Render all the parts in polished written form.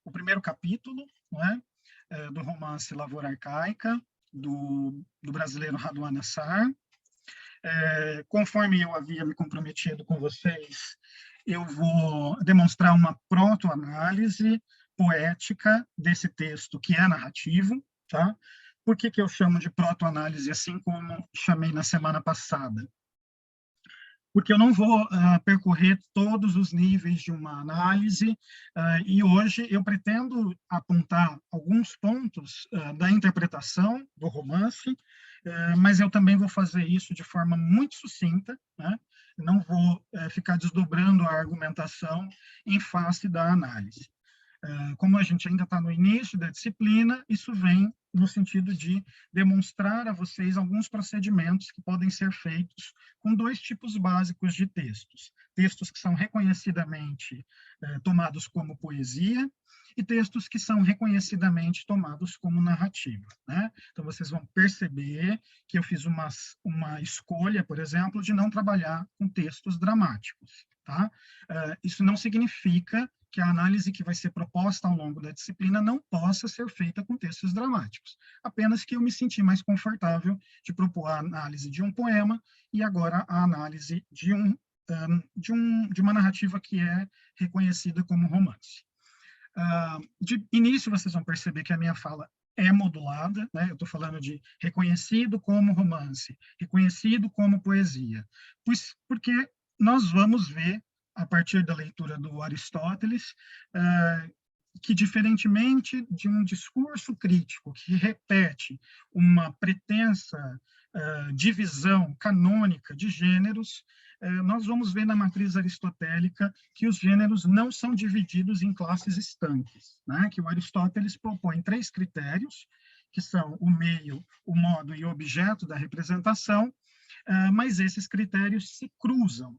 o primeiro capítulo, não é? Do romance Lavoura Arcaica, do brasileiro Raduan Nassar. Conforme eu havia me comprometido com vocês, eu vou demonstrar uma protoanálise poética desse texto que é narrativo, tá? Por que eu chamo de protoanálise, assim como chamei na semana passada? Porque eu não vou percorrer todos os níveis de uma análise, e hoje eu pretendo apontar alguns pontos da interpretação do romance, mas eu também vou fazer isso de forma muito sucinta, né? Não vou ficar desdobrando a argumentação em face da análise. Como a gente ainda está no início da disciplina, isso vem no sentido de demonstrar a vocês alguns procedimentos que podem ser feitos com dois tipos básicos de textos. Textos que são reconhecidamente tomados como poesia e textos que são reconhecidamente tomados como narrativa, né? Então, vocês vão perceber que eu fiz uma escolha, por exemplo, de não trabalhar com textos dramáticos, tá? Isso não significa que a análise que vai ser proposta ao longo da disciplina não possa ser feita com textos dramáticos. Apenas que eu me senti mais confortável de propor a análise de um poema e agora a análise de uma narrativa que é reconhecida como romance. De início, vocês vão perceber que a minha fala é modulada, né? Eu estou falando de reconhecido como romance, reconhecido como poesia, porque nós vamos ver, a partir da leitura do Aristóteles, que, diferentemente de um discurso crítico que repete uma pretensa divisão canônica de gêneros, nós vamos ver na matriz aristotélica que os gêneros não são divididos em classes estanques, né? Que o Aristóteles propõe 3 critérios, que são o meio, o modo e o objeto da representação, mas esses critérios se cruzam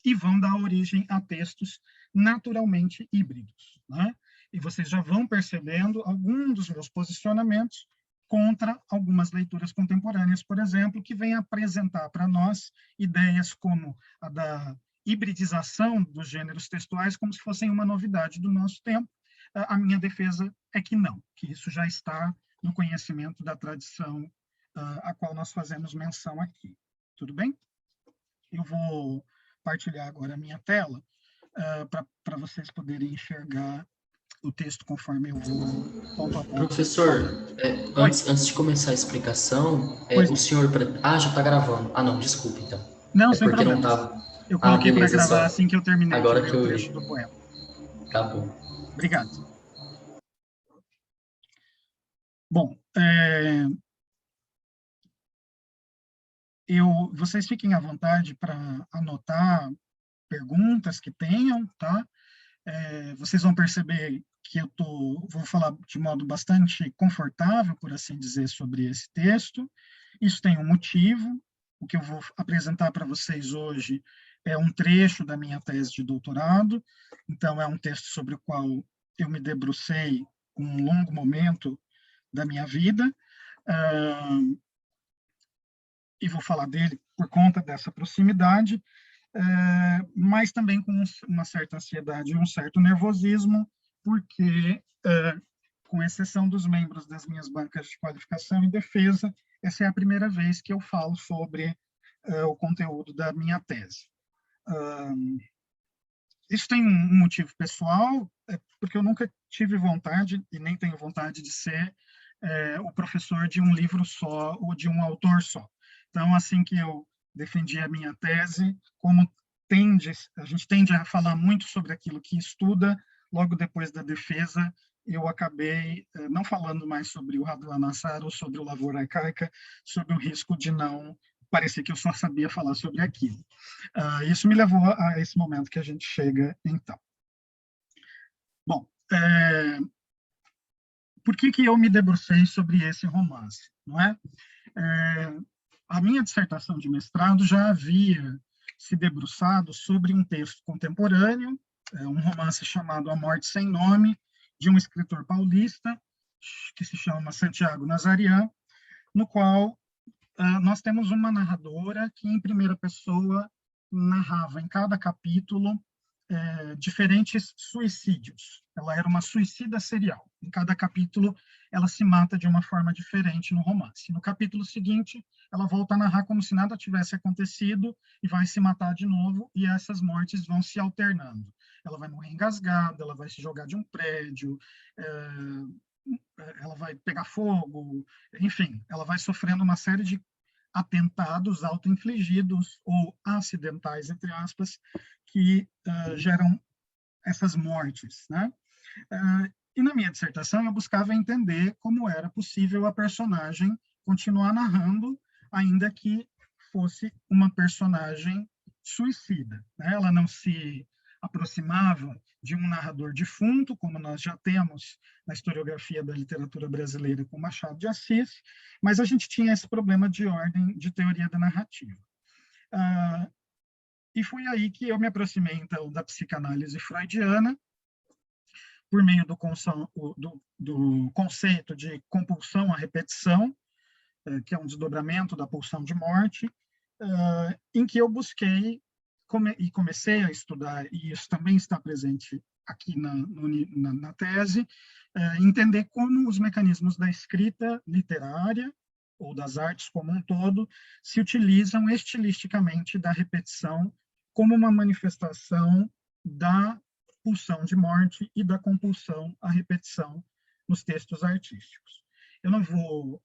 e vão dar origem a textos naturalmente híbridos, né? E vocês já vão percebendo alguns dos meus posicionamentos contra algumas leituras contemporâneas, por exemplo, que vêm apresentar para nós ideias como a da hibridização dos gêneros textuais como se fossem uma novidade do nosso tempo. A minha defesa é que não, que isso já está no conhecimento da tradição a qual nós fazemos menção aqui. Tudo bem? Eu vou partilhar agora a minha tela para vocês poderem enxergar o texto conforme eu vou ponto a ponto. Professor, antes de começar a explicação, o senhor... já está gravando. Ah, não, desculpe, então. Não, sem porque problemas. não estava... Eu coloquei para gravar só... assim que eu terminei Agora de ler que o eu trecho vi. do poema. Tá bom. Obrigado. Bom, vocês fiquem à vontade para anotar perguntas que tenham, tá? Vocês vão perceber que vou falar de modo bastante confortável, por assim dizer, sobre esse texto. Isso tem um motivo. O que eu vou apresentar para vocês hoje é um trecho da minha tese de doutorado. Então, é um texto sobre o qual eu me debrucei um longo momento da minha vida. E vou falar dele por conta dessa proximidade, mas também com uma certa ansiedade e um certo nervosismo, porque, com exceção dos membros das minhas bancas de qualificação e defesa, essa é a primeira vez que eu falo sobre o conteúdo da minha tese. Isso tem um motivo pessoal, porque eu nunca tive vontade, e nem tenho vontade de ser o professor de um livro só ou de um autor só. Então, assim que eu defendi a minha tese, como a gente tende a falar muito sobre aquilo que estuda, logo depois da defesa, eu acabei não falando mais sobre o Raduan Nassar ou sobre o Lavoura Arcaica, sob o risco de não parecer que eu só sabia falar sobre aquilo. Isso me levou a esse momento que a gente chega, então. Bom, por que eu me debrucei sobre esse romance, não é? A minha dissertação de mestrado já havia se debruçado sobre um texto contemporâneo, um romance chamado A Morte Sem Nome, de um escritor paulista, que se chama Santiago Nazarian, no qual nós temos uma narradora que, em primeira pessoa, narrava em cada capítulo diferentes suicídios. Ela era uma suicida serial. Em cada capítulo, ela se mata de uma forma diferente no romance. No capítulo seguinte, ela volta a narrar como se nada tivesse acontecido e vai se matar de novo, e essas mortes vão se alternando. Ela vai morrer engasgada, ela vai se jogar de um prédio, ela vai pegar fogo, enfim, ela vai sofrendo uma série de atentados auto-infligidos ou acidentais, entre aspas, que geram essas mortes, né? E na minha dissertação eu buscava entender como era possível a personagem continuar narrando, ainda que fosse uma personagem suicida, né? Ela não se aproximava de um narrador defunto, como nós já temos na historiografia da literatura brasileira com Machado de Assis, mas a gente tinha esse problema de ordem de teoria da narrativa. E foi aí que eu me aproximei, então, da psicanálise freudiana, por meio do conceito de compulsão à repetição, que é um desdobramento da pulsão de morte, em que eu busquei e comecei a estudar, e isso também está presente aqui na tese, entender como os mecanismos da escrita literária, ou das artes como um todo, se utilizam estilisticamente da repetição como uma manifestação da pulsão de morte e da compulsão à repetição nos textos artísticos. Eu não vou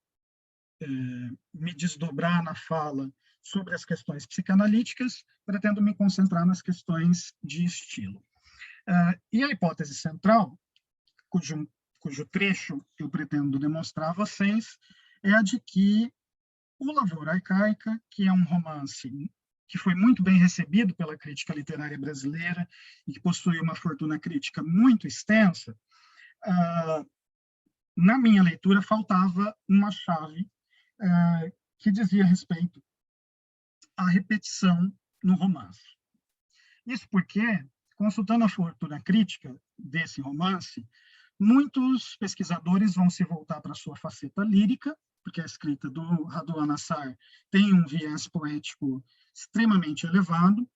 me desdobrar na fala sobre as questões psicanalíticas, pretendo me concentrar nas questões de estilo. E a hipótese central, cujo trecho eu pretendo demonstrar a vocês, é a de que o Lavoura Arcaica, que é um romance que foi muito bem recebido pela crítica literária brasileira e que possui uma fortuna crítica muito extensa, na minha leitura faltava uma chave que dizia respeito à repetição no romance. Isso porque, consultando a fortuna crítica desse romance, muitos pesquisadores vão se voltar para a sua faceta lírica, porque a escrita do Raduan Nassar tem um viés poético extremamente elevado,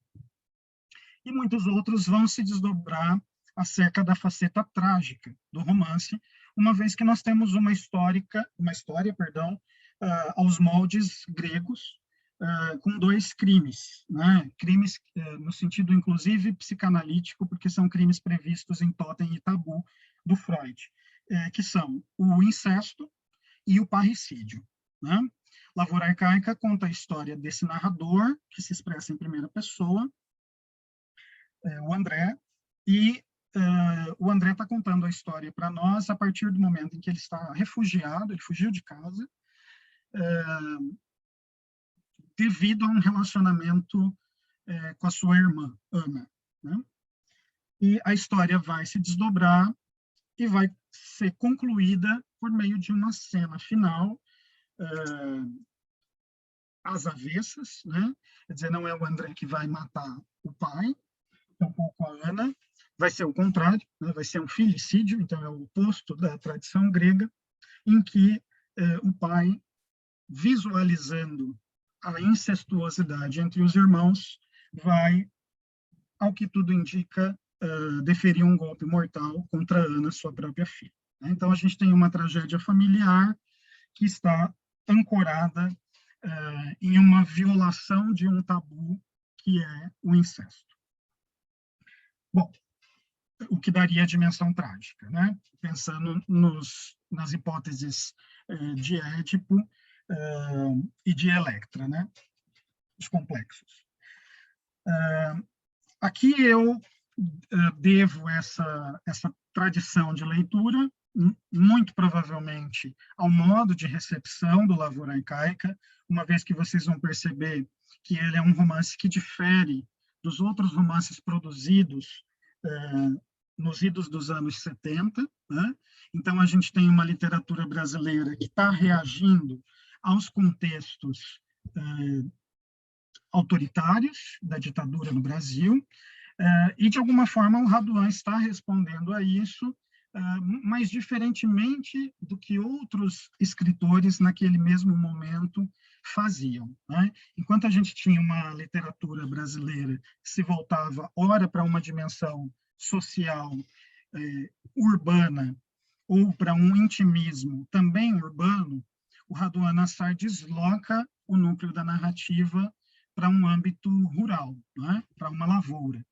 e muitos outros vão se desdobrar acerca da faceta trágica do romance, uma vez que nós temos uma história, aos moldes gregos, com dois crimes, né? Crimes no sentido, inclusive, psicanalítico, porque são crimes previstos em Totem e Tabu do Freud, que são o incesto e o parricídio, né? Lavoura Arcaica conta a história desse narrador, que se expressa em primeira pessoa, o André, e o André está contando a história para nós a partir do momento em que ele está refugiado, ele fugiu de casa, devido a um relacionamento com a sua irmã, Ana, né? E a história vai se desdobrar e vai ser concluída por meio de uma cena final às avessas, né? Quer dizer, não é o André que vai matar o pai, tampouco a Ana, vai ser o contrário, né? Vai ser um filicídio, então é o oposto da tradição grega, em que o pai, visualizando a incestuosidade entre os irmãos, vai, ao que tudo indica, deferir um golpe mortal contra Ana, sua própria filha. Então, a gente tem uma tragédia familiar que está ancorada em uma violação de um tabu, que é o incesto. Bom, o que daria a dimensão trágica, né? Pensando nas hipóteses de Édipo e de Electra, né? Os complexos. Aqui eu devo essa tradição de leitura, muito provavelmente, ao modo de recepção do Lavoura Arcaica, uma vez que vocês vão perceber que ele é um romance que difere dos outros romances produzidos nos idos dos anos 70, né? Então, a gente tem uma literatura brasileira que está reagindo aos contextos autoritários da ditadura no Brasil, e, de alguma forma, o Raduan está respondendo a isso mas diferentemente do que outros escritores naquele mesmo momento faziam, né? Enquanto a gente tinha uma literatura brasileira que se voltava, ora, para uma dimensão social, urbana, ou para um intimismo também urbano, o Raduan Nassar desloca o núcleo da narrativa para um âmbito rural, né? Para uma lavoura.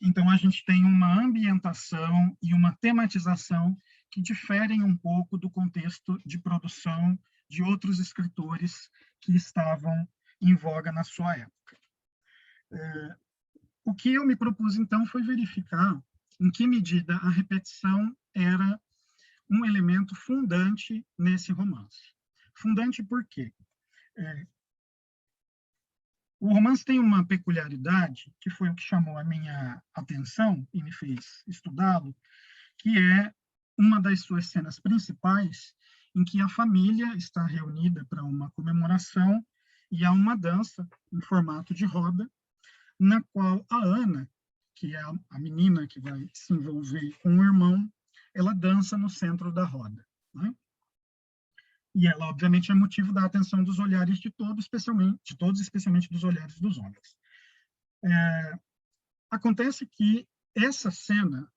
Então, a gente tem uma ambientação e uma tematização que diferem um pouco do contexto de produção de outros escritores que estavam em voga na sua época. O que eu me propus, então, foi verificar em que medida a repetição era um elemento fundante nesse romance. Fundante por quê? O romance tem uma peculiaridade, que foi o que chamou a minha atenção e me fez estudá-lo, que é uma das suas cenas principais, em que a família está reunida para uma comemoração e há uma dança em formato de roda, na qual a Ana, que é a menina que vai se envolver com o irmão, ela dança no centro da roda, né? E ela, obviamente, é motivo da atenção dos olhares de todos, especialmente dos olhares dos homens. Acontece que essa cena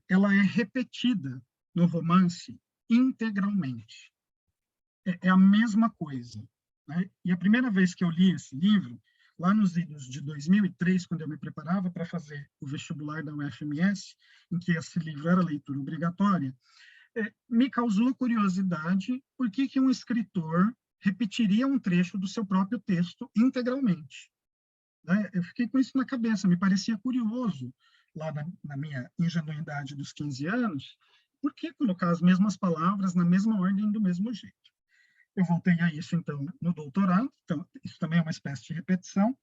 ela é repetida no romance integralmente. É a mesma coisa, né? E a primeira vez que eu li esse livro, lá nos idos de 2003, quando eu me preparava para fazer o vestibular da UFMS, em que esse livro era leitura obrigatória, me causou curiosidade por que um escritor repetiria um trecho do seu próprio texto integralmente. Eu fiquei com isso na cabeça, me parecia curioso, lá na minha ingenuidade dos 15 anos, por que colocar as mesmas palavras na mesma ordem do mesmo jeito? Eu voltei a isso, então, no doutorado, então, isso também é uma espécie de repetição,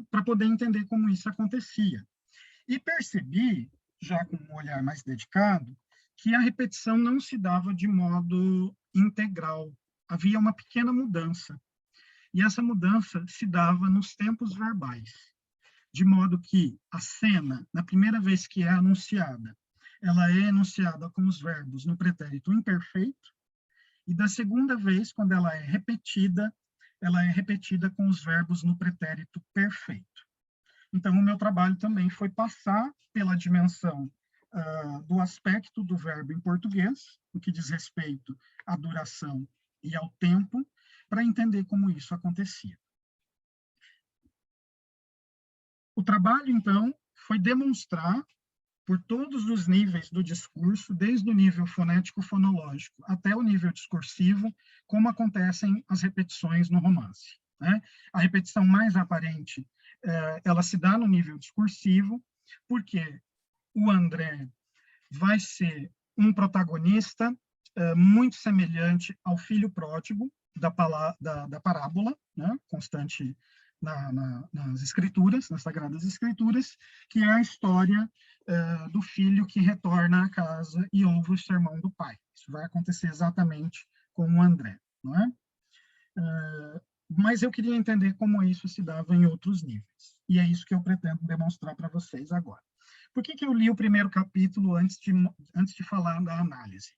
para poder entender como isso acontecia. E percebi, já com um olhar mais dedicado, que a repetição não se dava de modo integral. Havia uma pequena mudança. E essa mudança se dava nos tempos verbais. De modo que a cena, na primeira vez que é anunciada, ela é enunciada com os verbos no pretérito imperfeito, e da segunda vez, quando ela é repetida com os verbos no pretérito perfeito. Então, o meu trabalho também foi passar pela dimensão do aspecto do verbo em português, no que diz respeito à duração e ao tempo, para entender como isso acontecia. O trabalho, então, foi demonstrar, por todos os níveis do discurso, desde o nível fonético-fonológico até o nível discursivo, como acontecem as repetições no romance, né? A repetição mais aparente, ela se dá no nível discursivo, porque o André vai ser um protagonista muito semelhante ao filho pródigo da parábola, né, constante nas escrituras, nas Sagradas Escrituras, que é a história do filho que retorna à casa e ouve o sermão do pai. Isso vai acontecer exatamente com o André, não é? Mas eu queria entender como isso se dava em outros níveis. E é isso que eu pretendo demonstrar para vocês agora. Por que eu li o primeiro capítulo antes de falar da análise?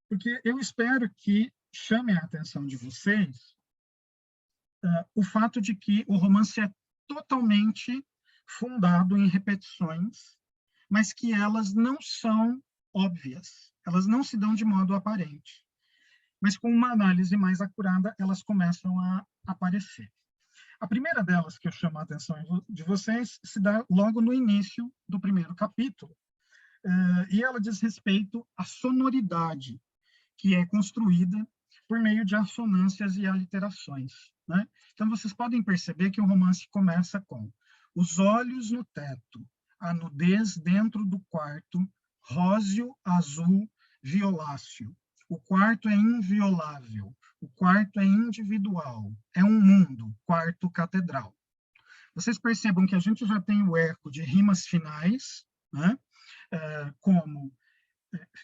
Porque eu espero que chame a atenção de vocês o fato de que o romance é totalmente fundado em repetições, mas que elas não são óbvias, elas não se dão de modo aparente. Mas com uma análise mais acurada, elas começam a aparecer. A primeira delas que eu chamo a atenção de vocês se dá logo no início do primeiro capítulo, e ela diz respeito à sonoridade que é construída por meio de assonâncias e aliterações, né? Então, vocês podem perceber que o romance começa com os olhos no teto, a nudez dentro do quarto, róseo, azul, violáceo. O quarto é inviolável, o quarto é individual, é um mundo, quarto catedral. Vocês percebam que a gente já tem o eco de rimas finais, né? Como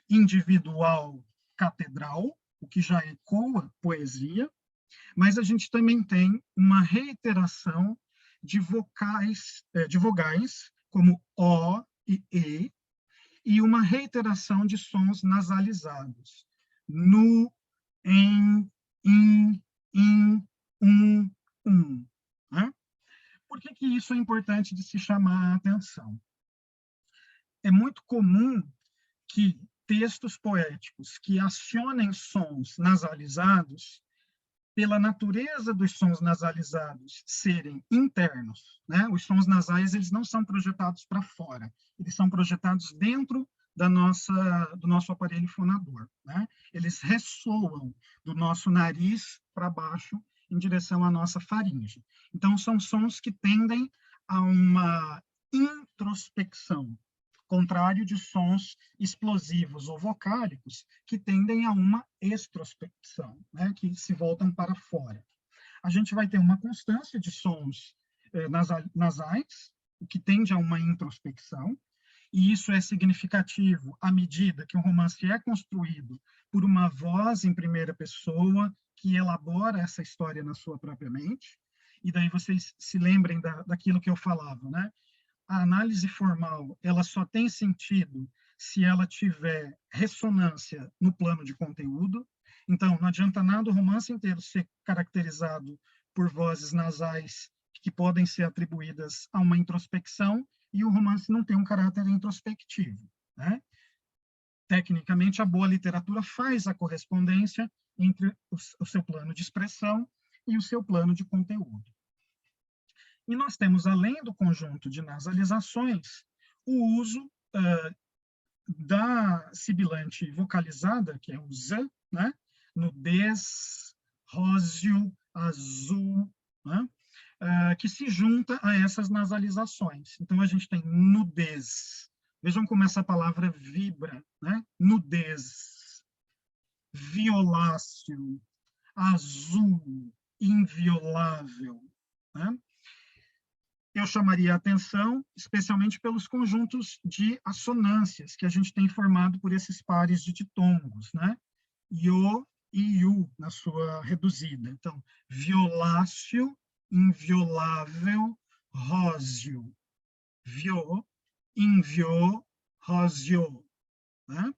individual, catedral, o que já ecoa poesia, mas a gente também tem uma reiteração de vogais como O e E, e uma reiteração de sons nasalizados. Nu, em, in, né? Por que isso é importante de se chamar a atenção? É muito comum que textos poéticos que acionem sons nasalizados, pela natureza dos sons nasalizados serem internos, né? Os sons nasais, eles não são projetados para fora, eles são projetados dentro do nosso aparelho fonador, né? Eles ressoam do nosso nariz para baixo em direção à nossa faringe. Então, são sons que tendem a uma introspecção, contrário de sons explosivos ou vocálicos, que tendem a uma extrospecção, né, que se voltam para fora. A gente vai ter uma constância de sons nasais, o que tende a uma introspecção, e isso é significativo à medida que o romance é construído por uma voz em primeira pessoa, que elabora essa história na sua própria mente, e daí vocês se lembrem daquilo que eu falava, né? A análise formal, ela só tem sentido se ela tiver ressonância no plano de conteúdo. Então, não adianta nada o romance inteiro ser caracterizado por vozes nasais que podem ser atribuídas a uma introspecção e o romance não tem um caráter introspectivo, né? Tecnicamente, a boa literatura faz a correspondência entre o seu plano de expressão e o seu plano de conteúdo. E nós temos, além do conjunto de nasalizações, o uso da sibilante vocalizada, que é o Z, né? Nudez, róseo, azul, né? Que se junta a essas nasalizações. Então, a gente tem nudez. Vejam como essa palavra vibra, né? Nudez, violáceo, azul, inviolável, né? Eu chamaria a atenção, especialmente pelos conjuntos de assonâncias que a gente tem formado por esses pares de ditongos, né? Iô e iu, na sua reduzida. Então, violáceo, inviolável, róseo. Viô, inviô, róseo. Né?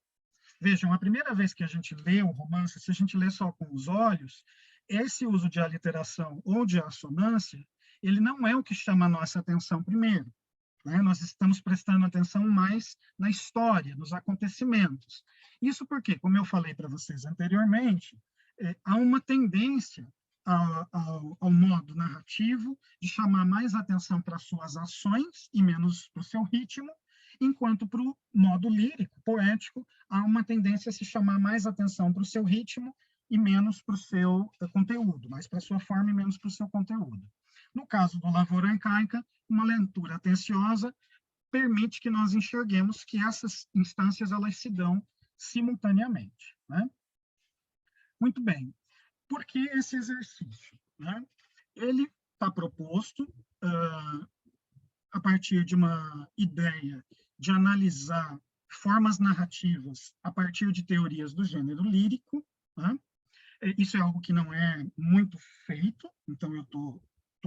Vejam, a primeira vez que a gente lê o romance, se a gente lê só com os olhos, esse uso de aliteração ou de assonância, ele não é o que chama a nossa atenção primeiro, né? Nós estamos prestando atenção mais na história, nos acontecimentos. Isso porque, como eu falei para vocês anteriormente, há uma tendência ao modo narrativo de chamar mais atenção para suas ações e menos para o seu ritmo, enquanto para o modo lírico, poético, há uma tendência a se chamar mais atenção para o seu ritmo e menos para o seu conteúdo, mais para a sua forma e menos para o seu conteúdo. No caso do Lavoura Arcaica, uma leitura atenciosa permite que nós enxerguemos que essas instâncias elas se dão simultaneamente, né? Muito bem. Por que esse exercício, né? Ele está proposto a partir de uma ideia de analisar formas narrativas a partir de teorias do gênero lírico, né? Isso é algo que não é muito feito, então eu estou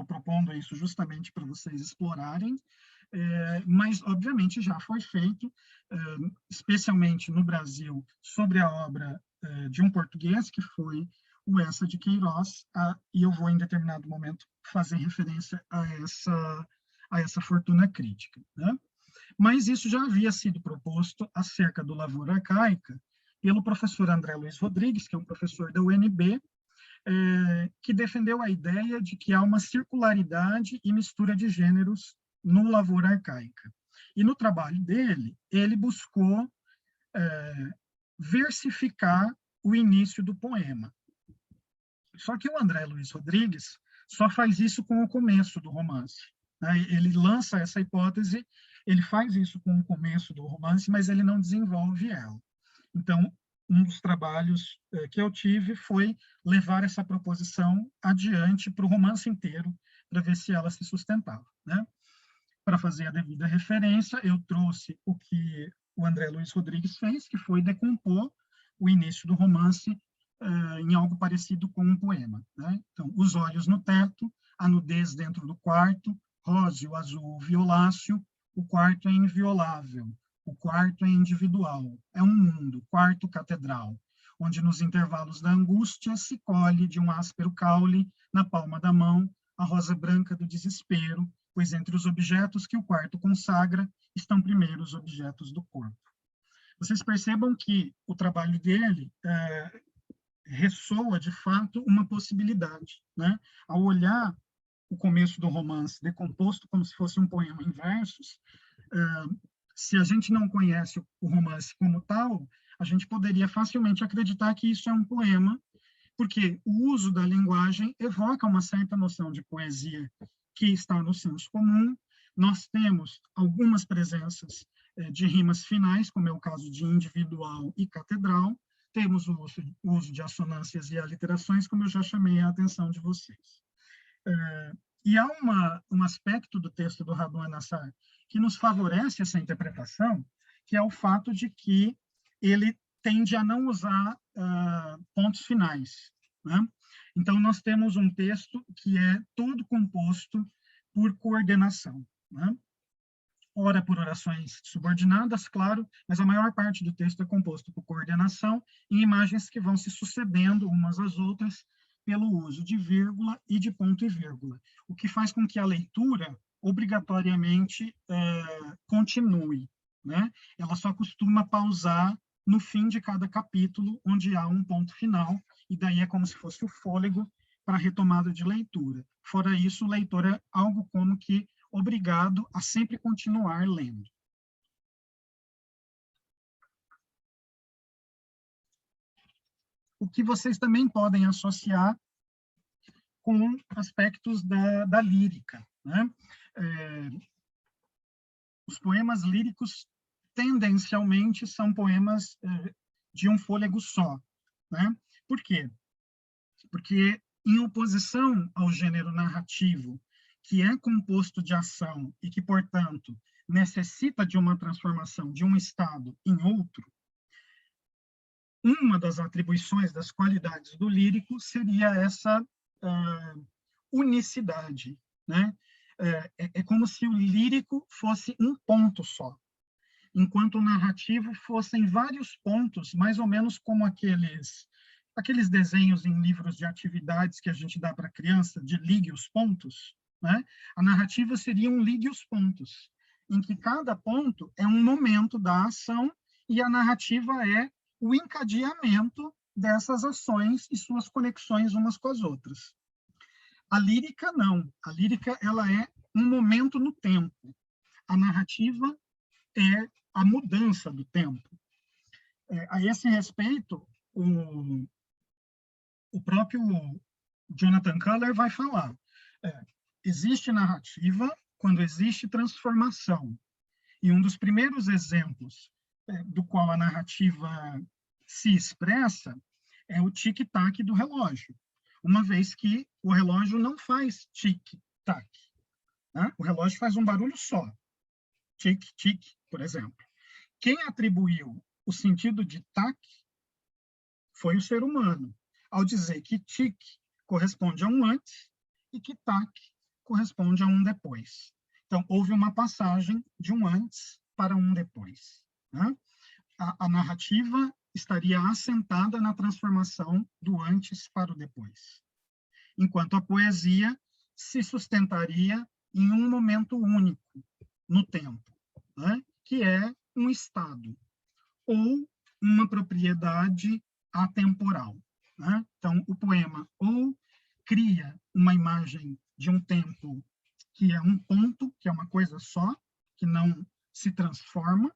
propondo isso justamente para vocês explorarem, mas, obviamente, já foi feito, especialmente no Brasil, sobre a obra de um português, que foi o Eça de Queiroz, e eu vou, em determinado momento, fazer referência a essa fortuna crítica, né? Mas isso já havia sido proposto acerca do Lavoura Arcaica pelo professor André Luiz Rodrigues, que é um professor da UNB, que defendeu a ideia de que há uma circularidade e mistura de gêneros no Lavoura Arcaica. E no trabalho dele, ele buscou versificar o início do poema. Só que o André Luiz Rodrigues só faz isso com o começo do romance, né? Ele lança essa hipótese, ele faz isso com o começo do romance, mas ele não desenvolve ela. Então, um dos trabalhos que eu tive foi levar essa proposição adiante para o romance inteiro, para ver se ela se sustentava, né? Para fazer a devida referência, eu trouxe o que o André Luiz Rodrigues fez, que foi decompor o início do romance em algo parecido com um poema, né? Então, os olhos no teto, a nudez dentro do quarto, róseo, azul, violáceo, o quarto é inviolável, o quarto é individual, é um mundo, quarto catedral, onde nos intervalos da angústia se colhe de um áspero caule na palma da mão a rosa branca do desespero, pois entre os objetos que o quarto consagra estão primeiro os objetos do corpo. Vocês percebam que o trabalho dele ressoa, de fato, uma possibilidade, né? Ao olhar o começo do romance decomposto como se fosse um poema em versos, se a gente não conhece o romance como tal, a gente poderia facilmente acreditar que isso é um poema, porque o uso da linguagem evoca uma certa noção de poesia que está no senso comum. Nós temos algumas presenças de rimas finais, como é o caso de individual e catedral, temos o uso de assonâncias e aliterações, como eu já chamei a atenção de vocês. E há um aspecto do texto do Radwan Nassar que nos favorece essa interpretação, que é o fato de que ele tende a não usar pontos finais, né? Então, nós temos um texto que é todo composto por coordenação, né? Ora por orações subordinadas, claro, mas a maior parte do texto é composto por coordenação em imagens que vão se sucedendo umas às outras pelo uso de vírgula e de ponto e vírgula, o que faz com que a leitura obrigatoriamente continue, né? Ela só costuma pausar no fim de cada capítulo, onde há um ponto final, e daí é como se fosse o fôlego para a retomada de leitura. Fora isso, o leitor é algo como que obrigado a sempre continuar lendo. O que vocês também podem associar com aspectos da lírica, né? Os poemas líricos, tendencialmente, são poemas de um fôlego só, né? Por quê? Porque, em oposição ao gênero narrativo, que é composto de ação e que, portanto, necessita de uma transformação de um estado em outro, uma das atribuições, das qualidades do lírico seria essa unicidade, né? É como se o lírico fosse um ponto só, enquanto o narrativo fossem vários pontos, mais ou menos como aqueles desenhos em livros de atividades que a gente dá para a criança, de ligue os pontos, né? A narrativa seria um ligue os pontos, em que cada ponto é um momento da ação e a narrativa é o encadeamento dessas ações e suas conexões umas com as outras. A lírica, não. A lírica, ela é um momento no tempo. A narrativa é a mudança do tempo. A esse respeito, o próprio Jonathan Culler vai falar. Existe narrativa quando existe transformação. E um dos primeiros exemplos do qual a narrativa se expressa é o tic-tac do relógio, uma vez que o relógio não faz tic-tac, né? O relógio faz um barulho só, tic-tic, por exemplo. Quem atribuiu o sentido de tac foi o ser humano, ao dizer que tic corresponde a um antes e que tac corresponde a um depois. Então, houve uma passagem de um antes para um depois, né? A narrativa estaria assentada na transformação do antes para o depois, enquanto a poesia se sustentaria em um momento único no tempo, né? Que é um estado ou uma propriedade atemporal, né? Então, o poema ou cria uma imagem de um tempo que é um ponto, que é uma coisa só, que não se transforma,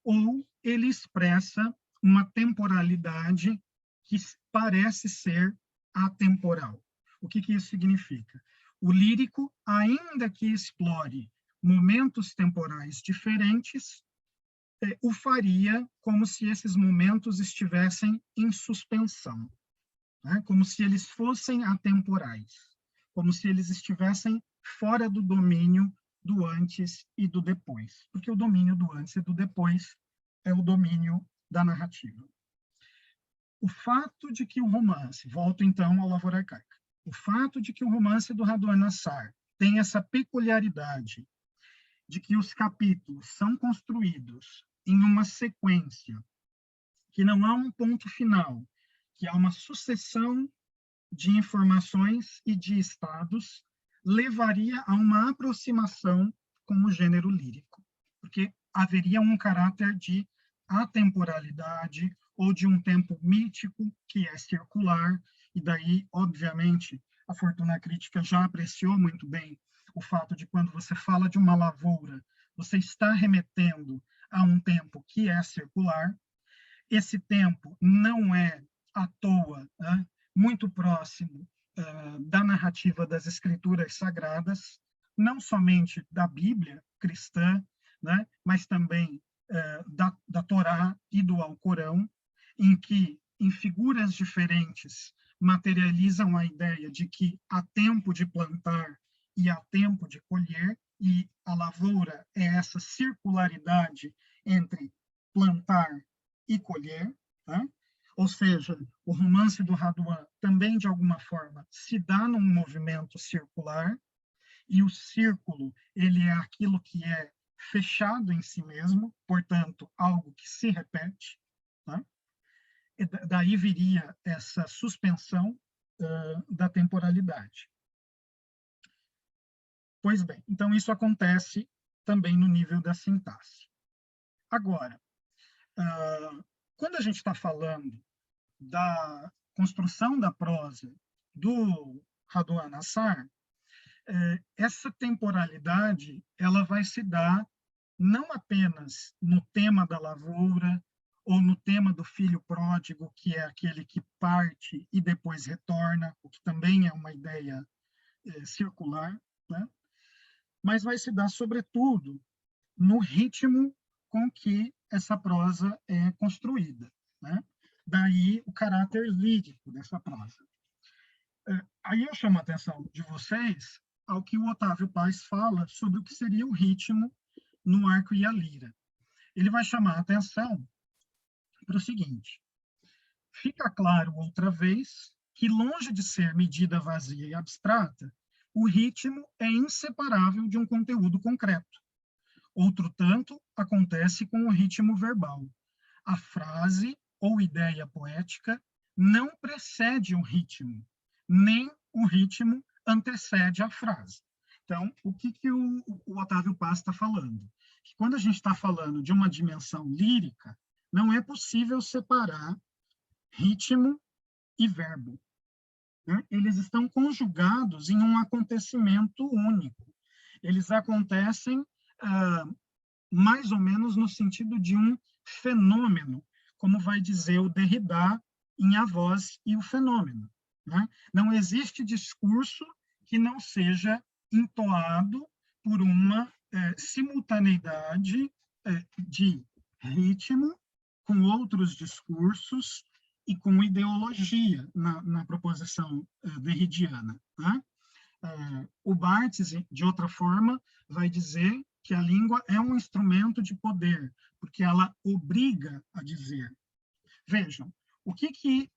ou ele expressa uma temporalidade que parece ser atemporal. O que isso significa? O lírico, ainda que explore momentos temporais diferentes, o faria como se esses momentos estivessem em suspensão, né? Como se eles fossem atemporais, como se eles estivessem fora do domínio do antes e do depois, porque o domínio do antes e do depois é o domínio da narrativa. O fato de que o romance, volto então ao Lavoura Arcaica, o fato de que o romance do Radwan Nassar tem essa peculiaridade de que os capítulos são construídos em uma sequência, que não há um ponto final, que há uma sucessão de informações e de estados, levaria a uma aproximação com o gênero lírico, porque haveria um caráter de atemporalidade ou de um tempo mítico que é circular, e daí, obviamente, a Fortuna Crítica já apreciou muito bem o fato de quando você fala de uma lavoura, você está remetendo a um tempo que é circular. Esse tempo não é à toa, né, muito próximo da narrativa das escrituras sagradas, não somente da Bíblia cristã, né, mas também da Torá e do Alcorão, em que, em figuras diferentes, materializam a ideia de que há tempo de plantar e há tempo de colher, e a lavoura é essa circularidade entre plantar e colher, tá? Ou seja, o romance do Raduan também, de alguma forma, se dá num movimento circular, e o círculo, ele é aquilo que é fechado em si mesmo, portanto, algo que se repete, tá? E daí viria essa suspensão da temporalidade. Pois bem, então isso acontece também no nível da sintaxe. Agora, quando a gente está falando da construção da prosa do Raduan Nassar, essa temporalidade ela vai se dar não apenas no tema da lavoura ou no tema do filho pródigo, que é aquele que parte e depois retorna, o que também é uma ideia circular, né? Mas vai se dar, sobretudo, no ritmo com que essa prosa é construída, né? Daí o caráter lírico dessa prosa. Aí eu chamo a atenção de vocês ao que o Otávio Paz fala sobre o que seria o ritmo no arco e a lira. Ele vai chamar a atenção para o seguinte: fica claro outra vez que, longe de ser medida vazia e abstrata, o ritmo é inseparável de um conteúdo concreto. Outro tanto acontece com o ritmo verbal. A frase ou ideia poética não precede o ritmo, nem o ritmo antecede a frase. Então, o que o Otávio Paz está falando? Que quando a gente está falando de uma dimensão lírica, não é possível separar ritmo e verbo, né? Eles estão conjugados em um acontecimento único. Eles acontecem mais ou menos no sentido de um fenômeno, como vai dizer o Derrida em A Voz e o Fenômeno, né? Não existe discurso que não seja entoado por uma simultaneidade de ritmo com outros discursos e com ideologia na proposição derridiana, né? O Barthes, de outra forma, vai dizer que a língua é um instrumento de poder, porque ela obriga a dizer. Vejam, o que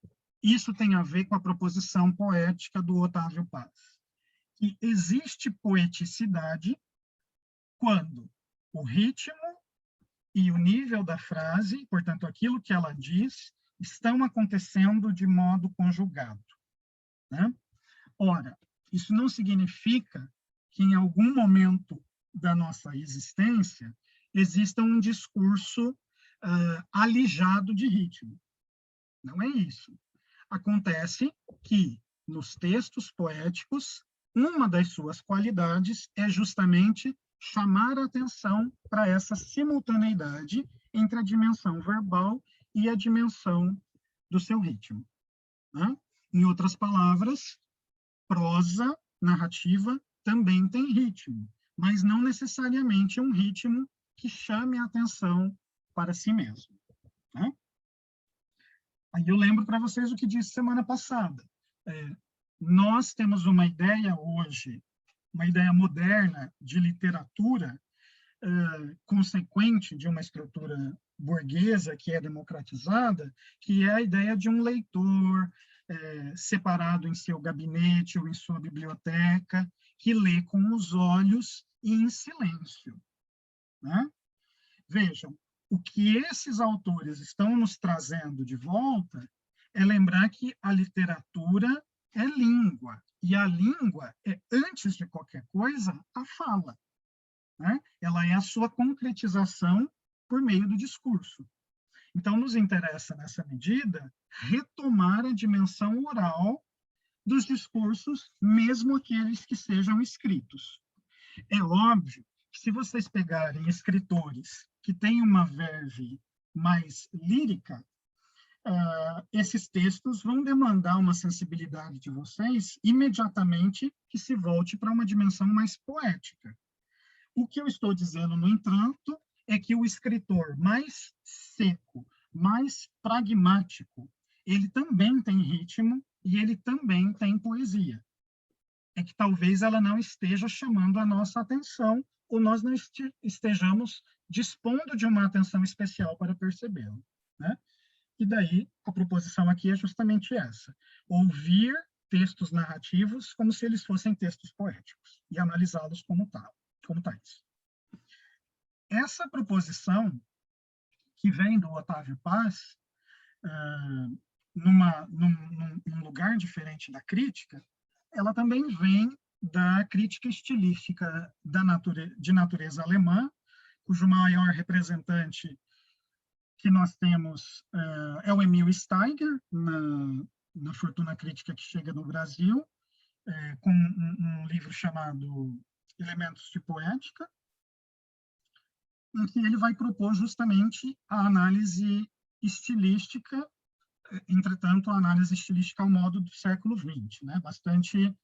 isso tem a ver com a proposição poética do Otávio Paz? Que existe poeticidade quando o ritmo e o nível da frase, portanto, aquilo que ela diz, estão acontecendo de modo conjugado, né? Ora, isso não significa que em algum momento da nossa existência exista um discurso alijado de ritmo. Não é isso. Acontece que, nos textos poéticos, uma das suas qualidades é justamente chamar a atenção para essa simultaneidade entre a dimensão verbal e a dimensão do seu ritmo, né? Em outras palavras, prosa narrativa também tem ritmo, mas não necessariamente um ritmo que chame a atenção para si mesmo, né? Aí eu lembro para vocês o que disse semana passada. Nós temos uma ideia hoje, uma ideia moderna de literatura, consequente de uma estrutura burguesa que é democratizada, que é a ideia de um leitor separado em seu gabinete ou em sua biblioteca, que lê com os olhos e em silêncio, né? Vejam, o que esses autores estão nos trazendo de volta é lembrar que a literatura é língua, e a língua é, antes de qualquer coisa, a fala, né? Ela é a sua concretização por meio do discurso. Então, nos interessa, nessa medida, retomar a dimensão oral dos discursos, mesmo aqueles que sejam escritos. É óbvio que, se vocês pegarem escritores que têm uma verve mais lírica, esses textos vão demandar uma sensibilidade de vocês imediatamente que se volte para uma dimensão mais poética. O que eu estou dizendo, no entanto, é que o escritor mais seco, mais pragmático, ele também tem ritmo e ele também tem poesia. É que talvez ela não esteja chamando a nossa atenção ou nós não estejamos dispondo de uma atenção especial para percebê-la, né? E daí, a proposição aqui é justamente essa: ouvir textos narrativos como se eles fossem textos poéticos e analisá-los como tais. Essa proposição, que vem do Otávio Paz, num lugar diferente da crítica, ela também vem da crítica estilística de natureza alemã, cujo maior representante que nós temos é o Emil Steiger, na Fortuna Crítica que chega no Brasil, com um livro chamado Elementos de Poética, em que ele vai propor justamente a análise estilística, entretanto, a análise estilística ao modo do século XX, né? Bastante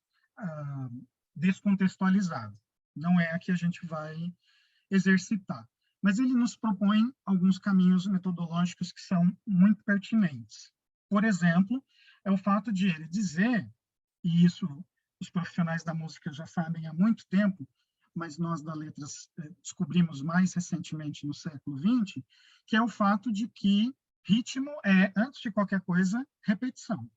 descontextualizada. Não é a que a gente vai exercitar. Mas ele nos propõe alguns caminhos metodológicos que são muito pertinentes. Por exemplo, é o fato de ele dizer, e isso os profissionais da música já sabem há muito tempo, mas nós da Letras descobrimos mais recentemente no século XX, que é o fato de que ritmo é, antes de qualquer coisa, repetição.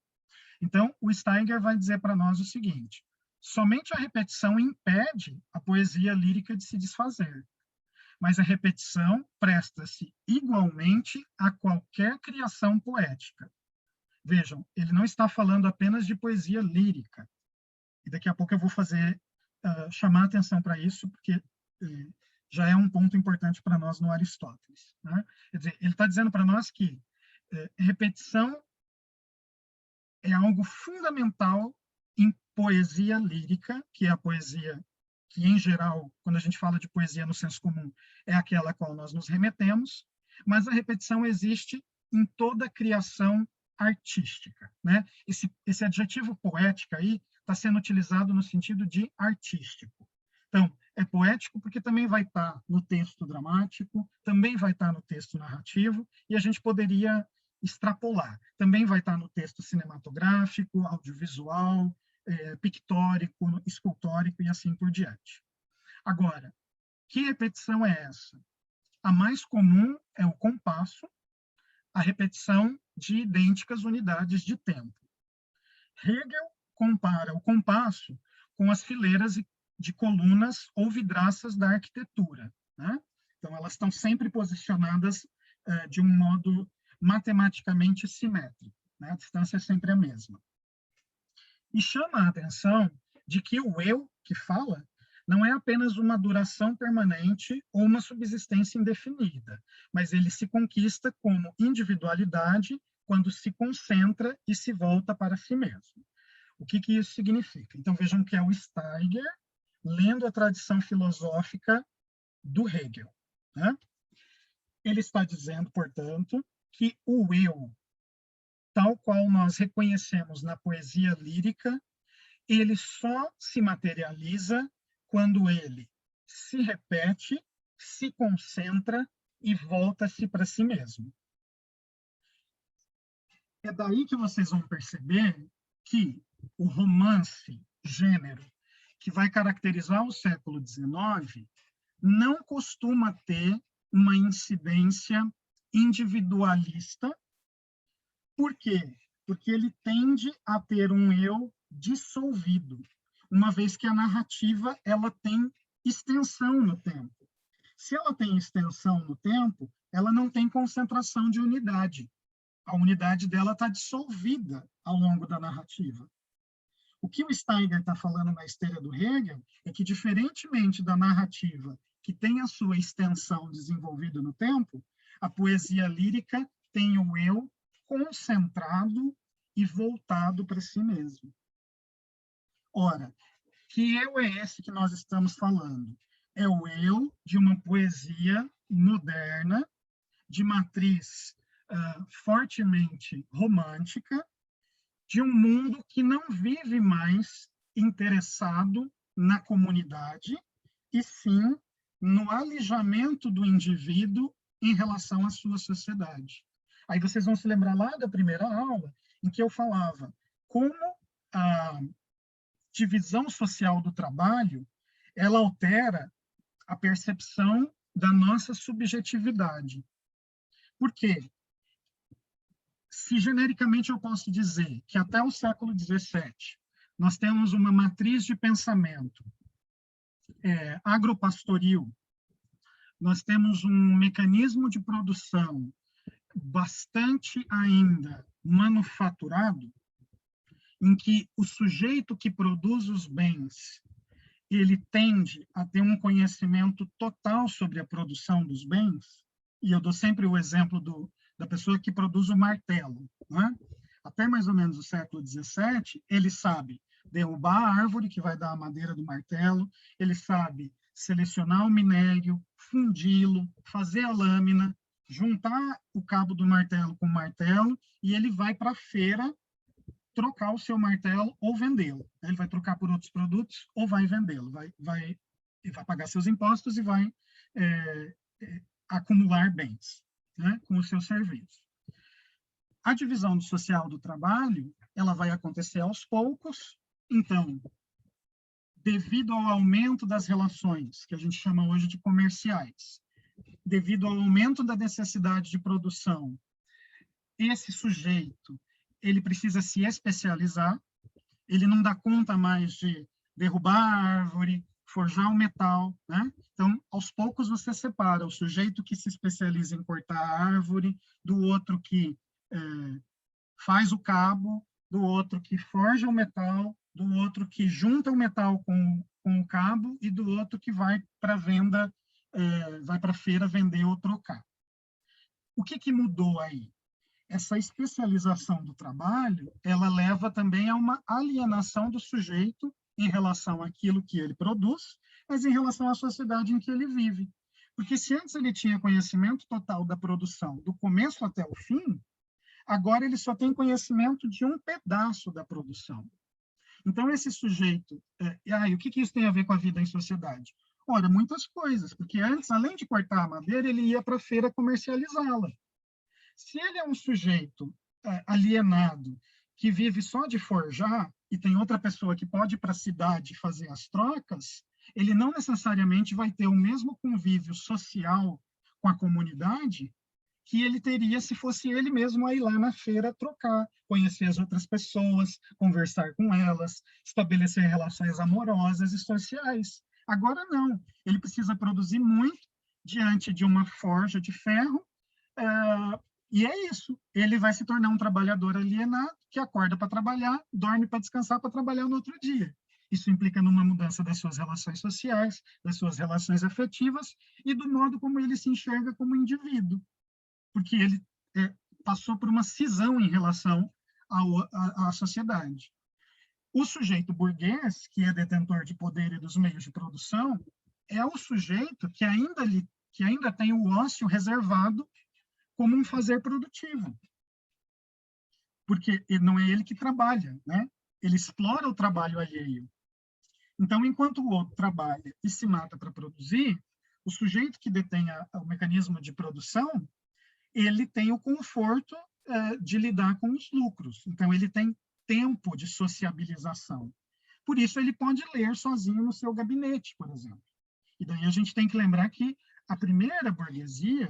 Então, o Steiger vai dizer para nós o seguinte: somente a repetição impede a poesia lírica de se desfazer, mas a repetição presta-se igualmente a qualquer criação poética. Vejam, ele não está falando apenas de poesia lírica. E daqui a pouco eu vou chamar a atenção para isso, porque já é um ponto importante para nós no Aristóteles, né? Quer dizer, ele está dizendo para nós que repetição é algo fundamental em poesia lírica, que é a poesia que, em geral, quando a gente fala de poesia no senso comum, é aquela a qual nós nos remetemos, mas a repetição existe em toda criação artística, né? Esse adjetivo poética aí está sendo utilizado no sentido de artístico. Então, é poético porque também vai estar no texto dramático, também vai estar no texto narrativo, e a gente poderia extrapolar. Também vai estar no texto cinematográfico, audiovisual, pictórico, escultórico e assim por diante. Agora, que repetição é essa? A mais comum é o compasso, a repetição de idênticas unidades de tempo. Hegel compara o compasso com as fileiras de colunas ou vidraças da arquitetura, né? Então, elas estão sempre posicionadas de um modo matematicamente simétrico, né? A distância é sempre a mesma. E chama a atenção de que o eu que fala não é apenas uma duração permanente ou uma subsistência indefinida, mas ele se conquista como individualidade quando se concentra e se volta para si mesmo. O que isso significa? Então, vejam que é o Steiger lendo a tradição filosófica do Hegel, né? Ele está dizendo, portanto, que o eu, tal qual nós reconhecemos na poesia lírica, ele só se materializa quando ele se repete, se concentra e volta-se para si mesmo. É daí que vocês vão perceber que o romance, gênero, que vai caracterizar o século XIX, não costuma ter uma incidência individualista. Por quê? Porque ele tende a ter um eu dissolvido, uma vez que a narrativa ela tem extensão no tempo. Se ela tem extensão no tempo, ela não tem concentração de unidade. A unidade dela está dissolvida ao longo da narrativa. O que o Steiger está falando na Esteira do Hegel é que, diferentemente da narrativa que tem a sua extensão desenvolvida no tempo, a poesia lírica tem o eu concentrado e voltado para si mesmo. Ora, que eu é esse que nós estamos falando? É o eu de uma poesia moderna, de matriz fortemente romântica, de um mundo que não vive mais interessado na comunidade, e sim no alijamento do indivíduo em relação à sua sociedade. Aí vocês vão se lembrar lá da primeira aula, em que eu falava como a divisão social do trabalho ela altera a percepção da nossa subjetividade. Por quê? Se genericamente eu posso dizer que até o século XVII nós temos uma matriz de pensamento agropastoril, nós temos um mecanismo de produção bastante ainda manufaturado, em que o sujeito que produz os bens, ele tende a ter um conhecimento total sobre a produção dos bens, e eu dou sempre o exemplo da pessoa que produz o martelo, né? Até mais ou menos o século XVII, ele sabe derrubar a árvore que vai dar a madeira do martelo, ele sabe selecionar o minério, fundi-lo, fazer a lâmina, juntar o cabo do martelo com o martelo, e ele vai para a feira trocar o seu martelo ou vendê-lo. Ele vai trocar por outros produtos ou vai vendê-lo, vai pagar seus impostos e vai acumular bens, né, com o seu serviço. A divisão social do trabalho, ela vai acontecer aos poucos. Então, devido ao aumento das relações, que a gente chama hoje de comerciais, devido ao aumento da necessidade de produção, esse sujeito, ele precisa se especializar, ele não dá conta mais de derrubar a árvore, forjar o metal, né? Então, aos poucos você separa o sujeito que se especializa em cortar a árvore, do outro que faz o cabo, do outro que forja o metal, do outro que junta o metal com o cabo e do outro que vai para venda, vai para a feira vender ou trocar. O que mudou aí? Essa especialização do trabalho, ela leva também a uma alienação do sujeito em relação àquilo que ele produz, mas em relação à sociedade em que ele vive. Porque se antes ele tinha conhecimento total da produção, do começo até o fim, agora ele só tem conhecimento de um pedaço da produção. Então, esse sujeito... o que isso tem a ver com a vida em sociedade? Ora, muitas coisas, porque antes, além de cortar a madeira, ele ia para a feira comercializá-la. Se ele é um sujeito alienado, que vive só de forjar, e tem outra pessoa que pode ir para a cidade fazer as trocas, ele não necessariamente vai ter o mesmo convívio social com a comunidade que ele teria se fosse ele mesmo a ir lá na feira trocar, conhecer as outras pessoas, conversar com elas, estabelecer relações amorosas e sociais. Agora não, ele precisa produzir muito diante de uma forja de ferro, e é isso, ele vai se tornar um trabalhador alienado, que acorda para trabalhar, dorme para descansar, para trabalhar no outro dia. Isso implica numa mudança das suas relações sociais, das suas relações afetivas e do modo como ele se enxerga como indivíduo, porque ele passou por uma cisão em relação à sociedade. O sujeito burguês, que é detentor de poder e dos meios de produção, é o sujeito que ainda tem o ócio reservado como um fazer produtivo. Porque não é ele que trabalha, né? Ele explora o trabalho alheio. Então, enquanto o outro trabalha e se mata para produzir, o sujeito que detém o mecanismo de produção, ele tem o conforto de lidar com os lucros. Então, ele tem tempo de sociabilização. Por isso, ele pode ler sozinho no seu gabinete, por exemplo. E daí a gente tem que lembrar que a primeira burguesia,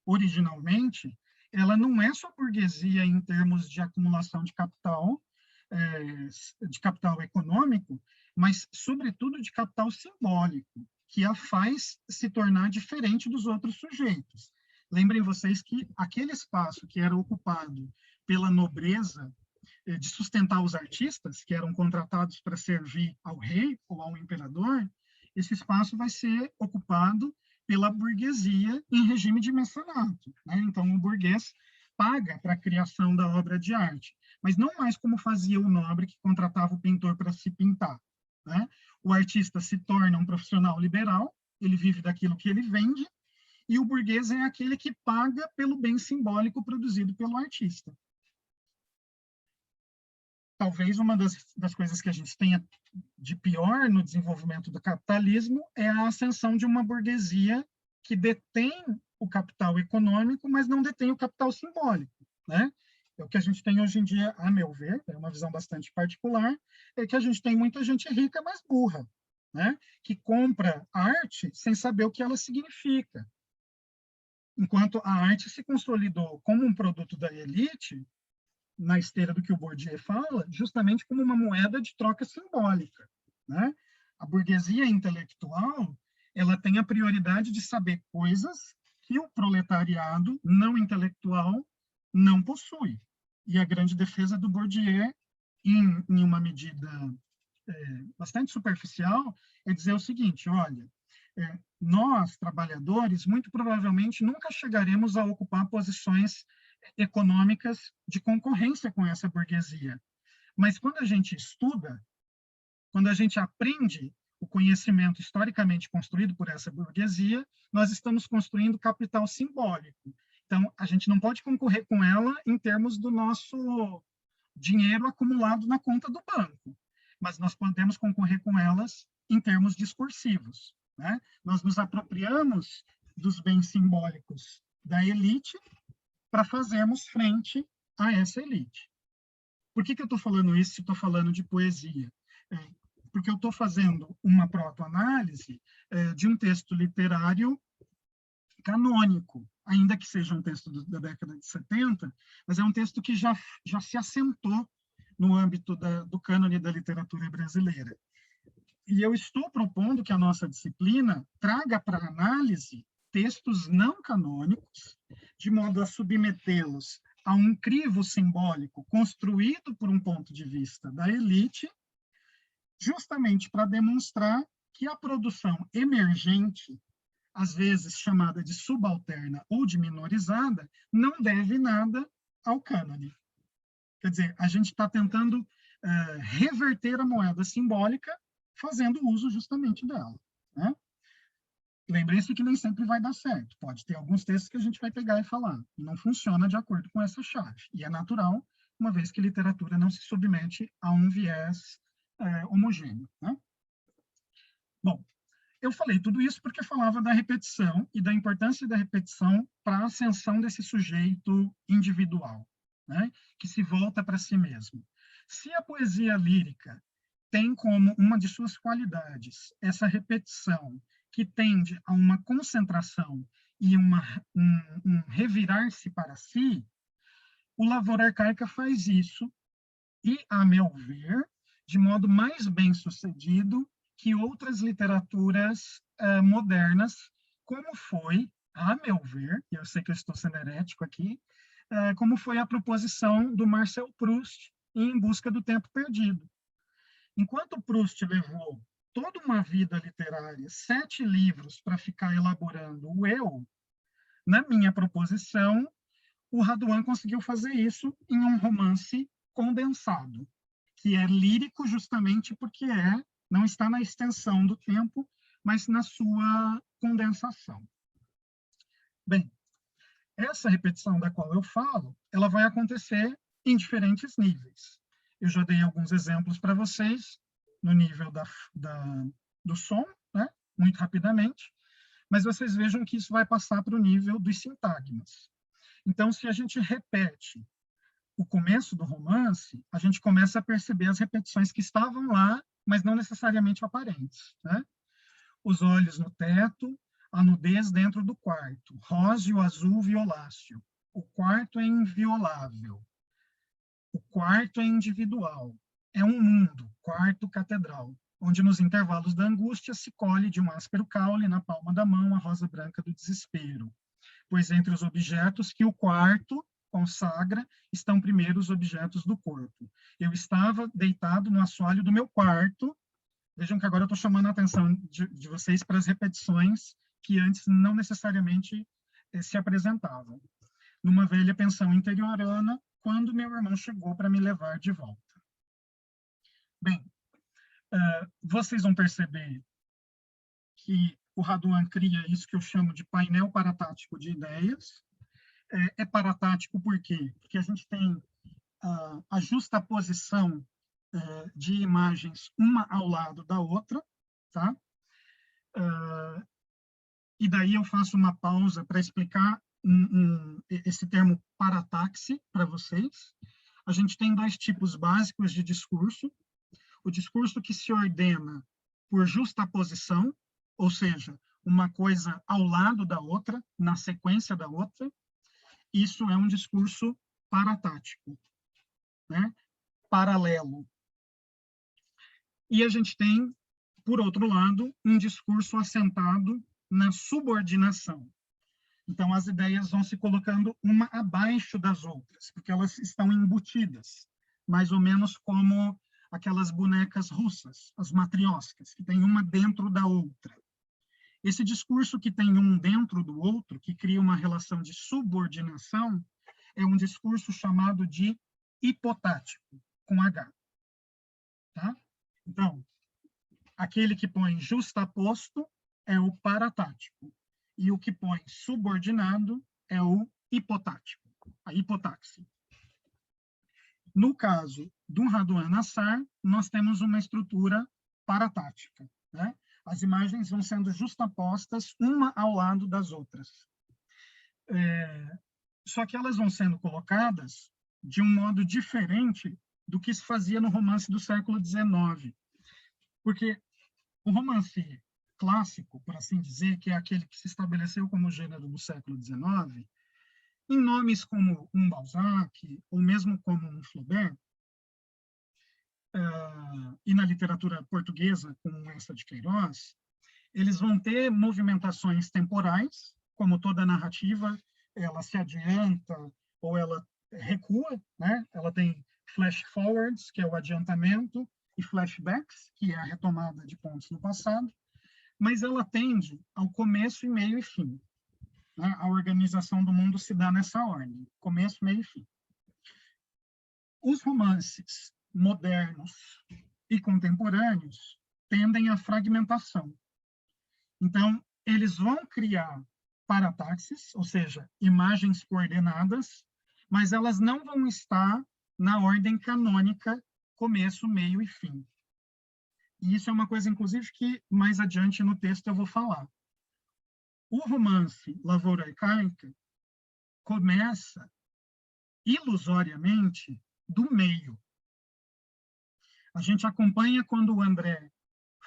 originalmente, ela não é só burguesia em termos de acumulação de capital econômico, mas, sobretudo, de capital simbólico, que a faz se tornar diferente dos outros sujeitos. Lembrem vocês que aquele espaço que era ocupado pela nobreza de sustentar os artistas, que eram contratados para servir ao rei ou ao imperador, esse espaço vai ser ocupado pela burguesia em regime de mecenato, né? Então, o burguês paga para a criação da obra de arte, mas não mais como fazia o nobre que contratava o pintor para se pintar, né? O artista se torna um profissional liberal, ele vive daquilo que ele vende, e o burguês é aquele que paga pelo bem simbólico produzido pelo artista. Talvez uma das coisas que a gente tenha de pior no desenvolvimento do capitalismo é a ascensão de uma burguesia que detém o capital econômico, mas não detém o capital simbólico, né? O que a gente tem hoje em dia, a meu ver, é uma visão bastante particular, é que a gente tem muita gente rica, mas burra, né? Que compra arte sem saber o que ela significa. Enquanto a arte se consolidou como um produto da elite, na esteira do que o Bourdieu fala, justamente como uma moeda de troca simbólica, né? A burguesia intelectual, ela tem a prioridade de saber coisas que o proletariado não intelectual não possui. E a grande defesa do Bourdieu, em uma medida bastante superficial, é dizer o seguinte: olha, nós, trabalhadores, muito provavelmente nunca chegaremos a ocupar posições econômicas de concorrência com essa burguesia. Mas quando a gente estuda, quando a gente aprende o conhecimento historicamente construído por essa burguesia, nós estamos construindo capital simbólico. Então, a gente não pode concorrer com ela em termos do nosso dinheiro acumulado na conta do banco, mas nós podemos concorrer com elas em termos discursivos, né? Nós nos apropriamos dos bens simbólicos da elite para fazermos frente a essa elite. Por que eu estou falando isso se estou falando de poesia? Porque eu estou fazendo uma protoanálise de um texto literário canônico, ainda que seja um texto da década de 70, mas é um texto que já se assentou no âmbito do cânone da literatura brasileira. E eu estou propondo que a nossa disciplina traga para análise textos não canônicos, de modo a submetê-los a um crivo simbólico construído por um ponto de vista da elite, justamente para demonstrar que a produção emergente, às vezes chamada de subalterna ou de minorizada, não deve nada ao cânone. Quer dizer, a gente está tentando reverter a moeda simbólica fazendo uso justamente dela, né? Lembre-se que nem sempre vai dar certo. Pode ter alguns textos que a gente vai pegar e falar, e não funciona de acordo com essa chave. E é natural, uma vez que literatura não se submete a um viés homogêneo, né? Bom, eu falei tudo isso porque falava da repetição e da importância da repetição para a ascensão desse sujeito individual, né? Que se volta para si mesmo. Se a poesia lírica tem como uma de suas qualidades essa repetição que tende a uma concentração e um revirar-se para si, o Lavoura Arcaica faz isso, e, a meu ver, de modo mais bem sucedido que outras literaturas modernas, como foi, a meu ver, e eu sei que eu estou sendo herético aqui, como foi a proposição do Marcel Proust em Busca do Tempo Perdido. Enquanto Proust levou toda uma vida literária, 7 livros para ficar elaborando o eu, na minha proposição, o Radouin conseguiu fazer isso em um romance condensado, que é lírico justamente porque não está na extensão do tempo, mas na sua condensação. Bem, essa repetição da qual eu falo, ela vai acontecer em diferentes níveis. Eu já dei alguns exemplos para vocês, no nível do som, né? Muito rapidamente, mas vocês vejam que isso vai passar para o nível dos sintagmas. Então, se a gente repete o começo do romance, a gente começa a perceber as repetições que estavam lá, mas não necessariamente aparentes, né? Os olhos no teto, a nudez dentro do quarto, róseo, azul, violáceo. O quarto é inviolável. O quarto é individual. É um mundo, quarto catedral. onde nos intervalos da angústia se colhe de um áspero caule na palma da mão a rosa branca do desespero. Pois entre os objetos que o quarto consagra estão primeiro os objetos do corpo. Eu estava deitado no assoalho do meu quarto. Vejam que agora eu estou chamando a atenção de vocês para as repetições que antes não necessariamente se apresentavam. Numa velha pensão interiorana, quando meu irmão chegou para me levar de volta. Bem, vocês vão perceber que o Raduan cria isso que eu chamo de painel paratático de ideias. É paratático por quê? Porque a gente tem a justaposição de imagens uma ao lado da outra, tá? E daí eu faço uma pausa para explicar esse termo parataxe para vocês. A gente tem dois tipos básicos de discurso. O discurso que se ordena por justaposição, ou seja, uma coisa ao lado da outra, na sequência da outra. Isso é um discurso paratático, né? Paralelo. E a gente tem, por outro lado, um discurso assentado na subordinação. Então, as ideias vão se colocando uma abaixo das outras, porque elas estão embutidas, mais ou menos como aquelas bonecas russas, as matrioscas, que tem uma dentro da outra. Esse discurso que tem um dentro do outro, que cria uma relação de subordinação, é um discurso chamado de hipotático, com H. Tá? Então, aquele que põe justaposto é o paratático, e o que põe subordinado é o hipotático, a hipotaxe. No caso do Raduan Nassar, nós temos uma estrutura paratática, né? As imagens vão sendo justapostas uma ao lado das outras. Só que elas vão sendo colocadas de um modo diferente do que se fazia no romance do século XIX. Porque o romance clássico, por assim dizer, que é aquele que se estabeleceu como gênero no século XIX, em nomes como um Balzac, ou mesmo como um Flaubert, e na literatura portuguesa, como essa de Queiroz, eles vão ter movimentações temporais, como toda narrativa, ela se adianta ou ela recua, né? Ela tem flash forwards, que é o adiantamento, e flashbacks, que é a retomada de pontos no passado, mas ela tende ao começo, meio e fim. Né? A organização do mundo se dá nessa ordem, começo, meio e fim. Os romances modernos e contemporâneos tendem à fragmentação. Então, eles vão criar parataxes, ou seja, imagens coordenadas, mas elas não vão estar na ordem canônica, começo, meio e fim. E isso é uma coisa, inclusive, que mais adiante no texto eu vou falar. O romance Lavoura Arcaica começa ilusoriamente do meio. A gente acompanha quando o André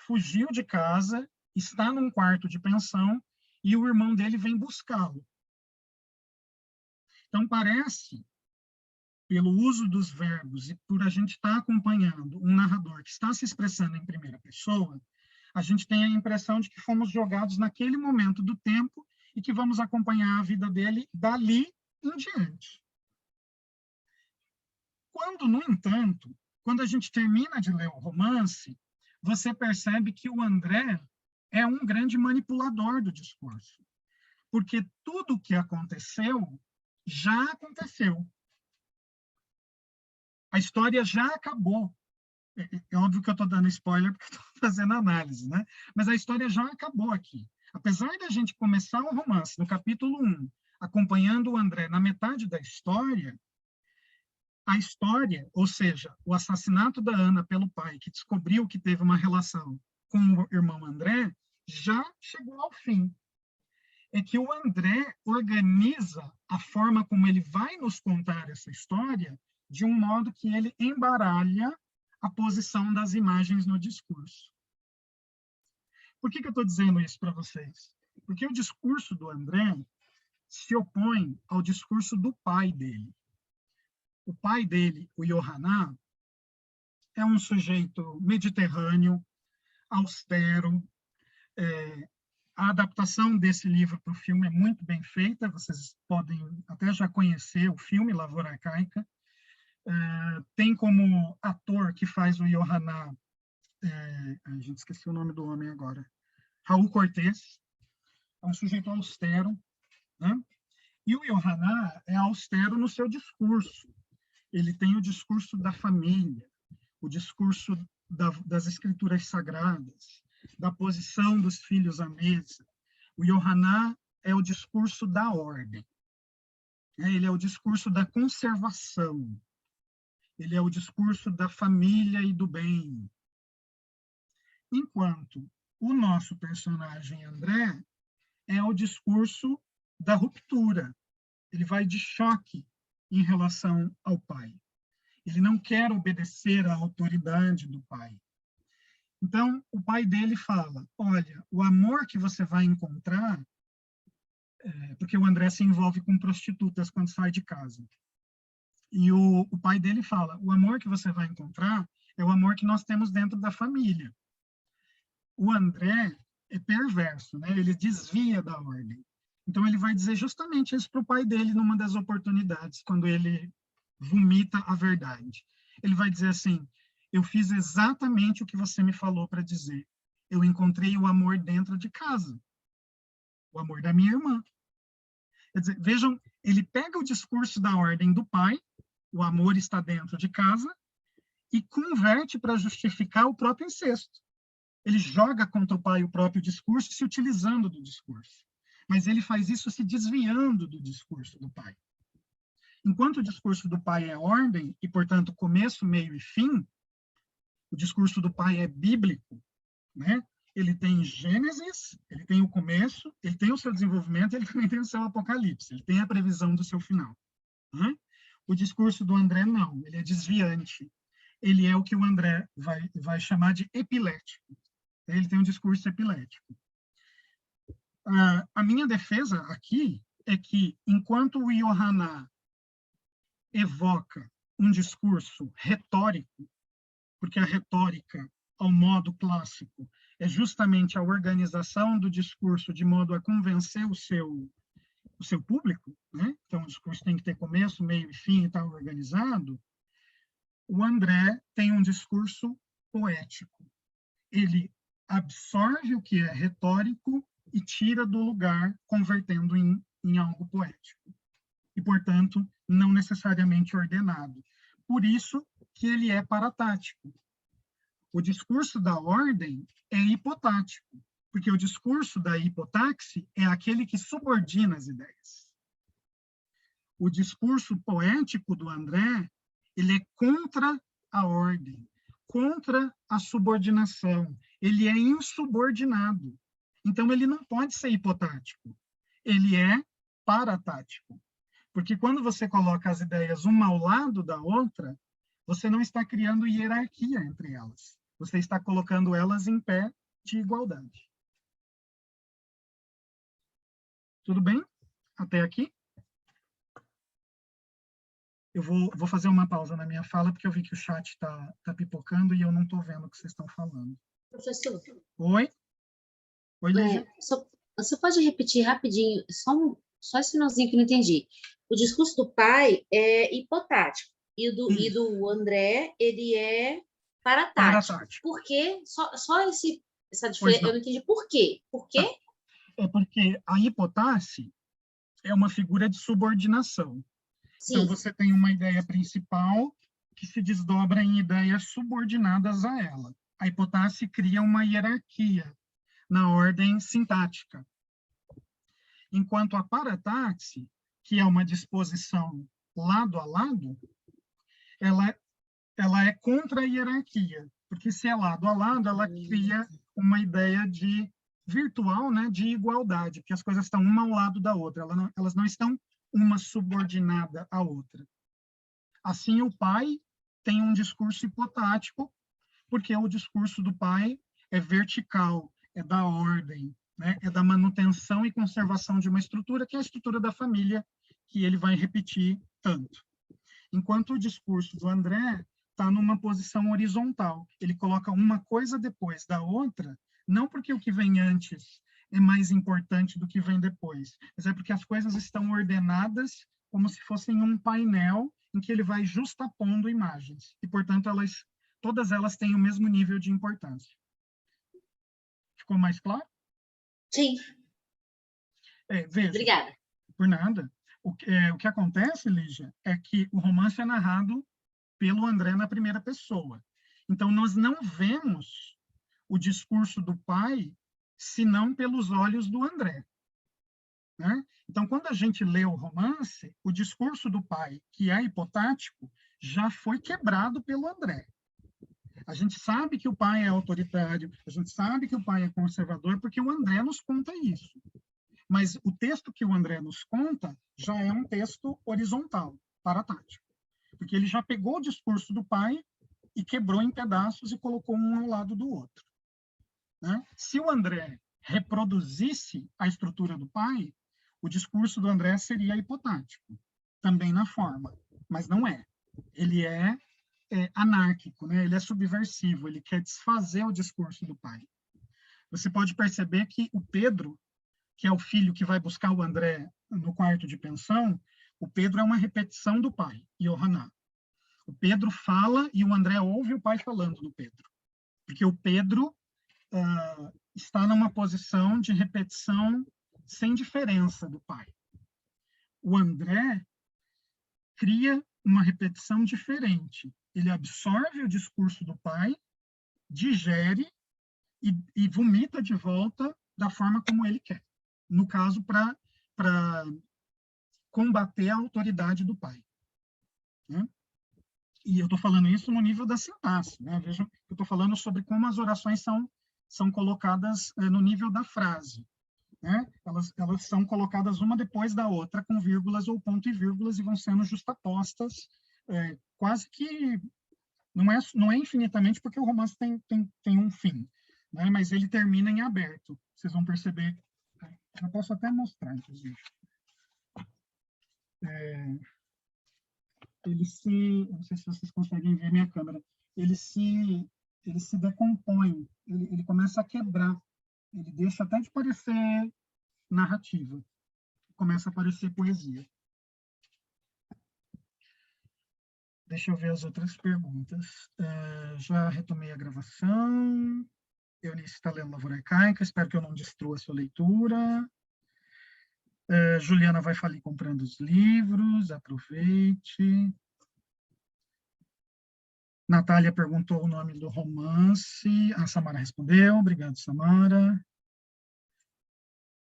fugiu de casa, está num quarto de pensão e o irmão dele vem buscá-lo. Então, parece, pelo uso dos verbos e por a gente estar acompanhando um narrador que está se expressando em primeira pessoa, a gente tem a impressão de que fomos jogados naquele momento do tempo e que vamos acompanhar a vida dele dali em diante. Quando, no entanto, quando a gente termina de ler o romance, você percebe que o André é um grande manipulador do discurso, porque tudo o que aconteceu já aconteceu. A história já acabou. É óbvio que eu estou dando spoiler porque estou fazendo análise, né? Mas a história já acabou aqui. Apesar da gente começar o romance no capítulo 1, acompanhando o André na metade da história, a história, ou seja, o assassinato da Ana pelo pai, que descobriu que teve uma relação com o irmão André, já chegou ao fim. É que o André organiza a forma como ele vai nos contar essa história de um modo que ele embaralha a posição das imagens no discurso. Por que eu estou dizendo isso para vocês? Porque o discurso do André se opõe ao discurso do pai dele. O pai dele, o Yohaná, é um sujeito mediterrâneo, austero. A adaptação desse livro para o filme é muito bem feita, vocês podem até já conhecer o filme Lavoura Arcaica. Tem como ator que faz o Yohaná, a gente esqueceu o nome do homem agora, Raul Cortez, é um sujeito austero, né? E o Yohaná é austero no seu discurso. Ele tem o discurso da família, o discurso das escrituras sagradas, da posição dos filhos à mesa. O Yohaná é o discurso da ordem. Ele é o discurso da conservação. Ele é o discurso da família e do bem. Enquanto o nosso personagem André é o discurso da ruptura. Ele vai de choque em relação ao pai. Ele não quer obedecer à autoridade do pai. Então, o pai dele fala, olha, o amor que você vai encontrar, porque o André se envolve com prostitutas quando sai de casa. E o pai dele fala, o amor que você vai encontrar é o amor que nós temos dentro da família. O André é perverso, né? Ele desvia da ordem. Então, ele vai dizer justamente isso para o pai dele numa das oportunidades, quando ele vomita a verdade. Ele vai dizer assim, eu fiz exatamente o que você me falou para dizer. Eu encontrei o amor dentro de casa. O amor da minha irmã. Quer dizer, vejam, ele pega o discurso da ordem do pai, o amor está dentro de casa, e converte para justificar o próprio incesto. Ele joga contra o pai o próprio discurso, se utilizando do discurso. Mas ele faz isso se desviando do discurso do pai. Enquanto o discurso do pai é ordem, e, portanto, começo, meio e fim, o discurso do pai é bíblico, né? Ele tem Gênesis, ele tem o começo, ele tem o seu desenvolvimento, ele também tem o seu apocalipse, ele tem a previsão do seu final. Né? O discurso do André, não, ele é desviante. Ele é o que o André vai chamar de epilético. Ele tem um discurso epilético. A minha defesa aqui é que, enquanto o Yohaná evoca um discurso retórico, porque a retórica, ao modo clássico, é justamente a organização do discurso de modo a convencer o seu público, né? Então, o discurso tem que ter começo, meio e fim e tal, organizado. O André tem um discurso poético. Ele absorve o que é retórico e tira do lugar, convertendo em algo poético. E, portanto, não necessariamente ordenado. Por isso que ele é paratático. O discurso da ordem é hipotático, porque o discurso da hipotaxe é aquele que subordina as ideias. O discurso poético do André, ele é contra a ordem, contra a subordinação. Ele é insubordinado. Então, ele não pode ser hipotático. Ele é paratático. Porque quando você coloca as ideias uma ao lado da outra, você não está criando hierarquia entre elas. Você está colocando elas em pé de igualdade. Tudo bem? Até aqui? Eu vou fazer uma pausa na minha fala, porque eu vi que o chat está pipocando e eu não estou vendo o que vocês estão falando. Professor. Oi? Oi, Lígia? Você pode repetir rapidinho, só esse finalzinho que eu não entendi. O discurso do pai é hipotático, e do André, ele é paratático. Por quê? Só essa diferença, eu não entendi por quê. Por quê? É porque a hipotaxe é uma figura de subordinação. Sim. Então, você tem uma ideia principal que se desdobra em ideias subordinadas a ela. A hipotaxe cria uma hierarquia na ordem sintática. Enquanto a parataxe, que é uma disposição lado a lado, ela é contra a hierarquia, porque se é lado a lado, ela cria uma ideia de virtual, né, de igualdade, porque as coisas estão uma ao lado da outra, elas não estão uma subordinada à outra. Assim, o pai tem um discurso hipotático, porque o discurso do pai é vertical, é da ordem, né, é da manutenção e conservação de uma estrutura, que é a estrutura da família, que ele vai repetir tanto. Enquanto o discurso do André está numa posição horizontal. Ele coloca uma coisa depois da outra, não porque o que vem antes é mais importante do que vem depois, mas é porque as coisas estão ordenadas como se fossem um painel em que ele vai justapondo imagens. E, portanto, todas elas têm o mesmo nível de importância. Ficou mais claro? Sim. Veja. Obrigada. Por nada. O que acontece, Lígia, é que o romance é narrado pelo André na primeira pessoa. Então, nós não vemos o discurso do pai senão pelos olhos do André. Né? Então, quando a gente lê o romance, o discurso do pai, que é hipotático, já foi quebrado pelo André. A gente sabe que o pai é autoritário, a gente sabe que o pai é conservador, porque o André nos conta isso. Mas o texto que o André nos conta já é um texto horizontal, paratático. Porque ele já pegou o discurso do pai e quebrou em pedaços e colocou um ao lado do outro. Né? Se o André reproduzisse a estrutura do pai, o discurso do André seria hipotático, também na forma, mas não é. Ele é anárquico, né? Ele é subversivo, ele quer desfazer o discurso do pai. Você pode perceber que o Pedro, que é o filho que vai buscar o André no quarto de pensão, o Pedro é uma repetição do pai, Yohaná. O Pedro fala e o André ouve o pai falando no Pedro. Porque o Pedro está numa posição de repetição sem diferença do pai. O André cria uma repetição diferente. Ele absorve o discurso do pai, digere e vomita de volta da forma como ele quer. No caso, para combater a autoridade do pai. Né? E eu estou falando isso no nível da sintaxe. Né? Vejam, eu estou falando sobre como as orações são colocadas no nível da frase. Né? Elas são colocadas uma depois da outra, com vírgulas ou ponto e vírgulas, e vão sendo justapostas, quase que... Não é infinitamente, porque o romance tem um fim, né? Mas ele termina em aberto. Vocês vão perceber. Eu posso até mostrar, inclusive. Não sei se vocês conseguem ver minha câmera, ele se decompõe, ele começa a quebrar, ele deixa até de parecer narrativa, começa a parecer poesia. Deixa eu ver as outras perguntas. Já retomei a gravação. Eunice está lendo Lavoura Arcaica, espero que eu não destrua a sua leitura. Juliana vai falir comprando os livros, aproveite. Natália perguntou o nome do romance, a Samara respondeu, obrigado, Samara.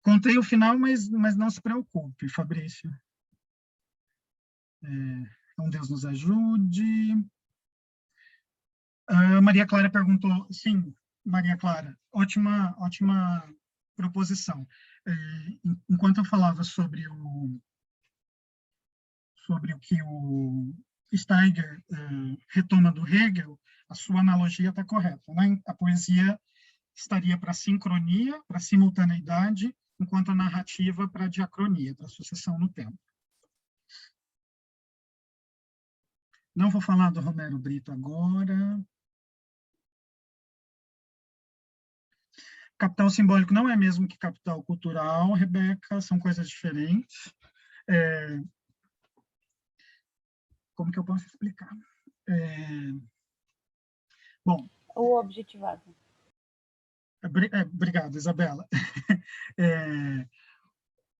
Contei o final, mas não se preocupe, Fabrício. Um Deus nos ajude. Maria Clara perguntou, sim, Maria Clara, ótima proposição. Enquanto eu falava sobre o que o Steiger retoma do Hegel, a sua analogia está correta. Né? A poesia estaria para sincronia, para simultaneidade, enquanto a narrativa para diacronia, para sucessão no tempo. Não vou falar do Romero Brito agora. Capital simbólico não é mesmo que capital cultural, Rebeca, são coisas diferentes. Como que eu posso explicar? Bom... O objetivado. Obrigado, Isabela.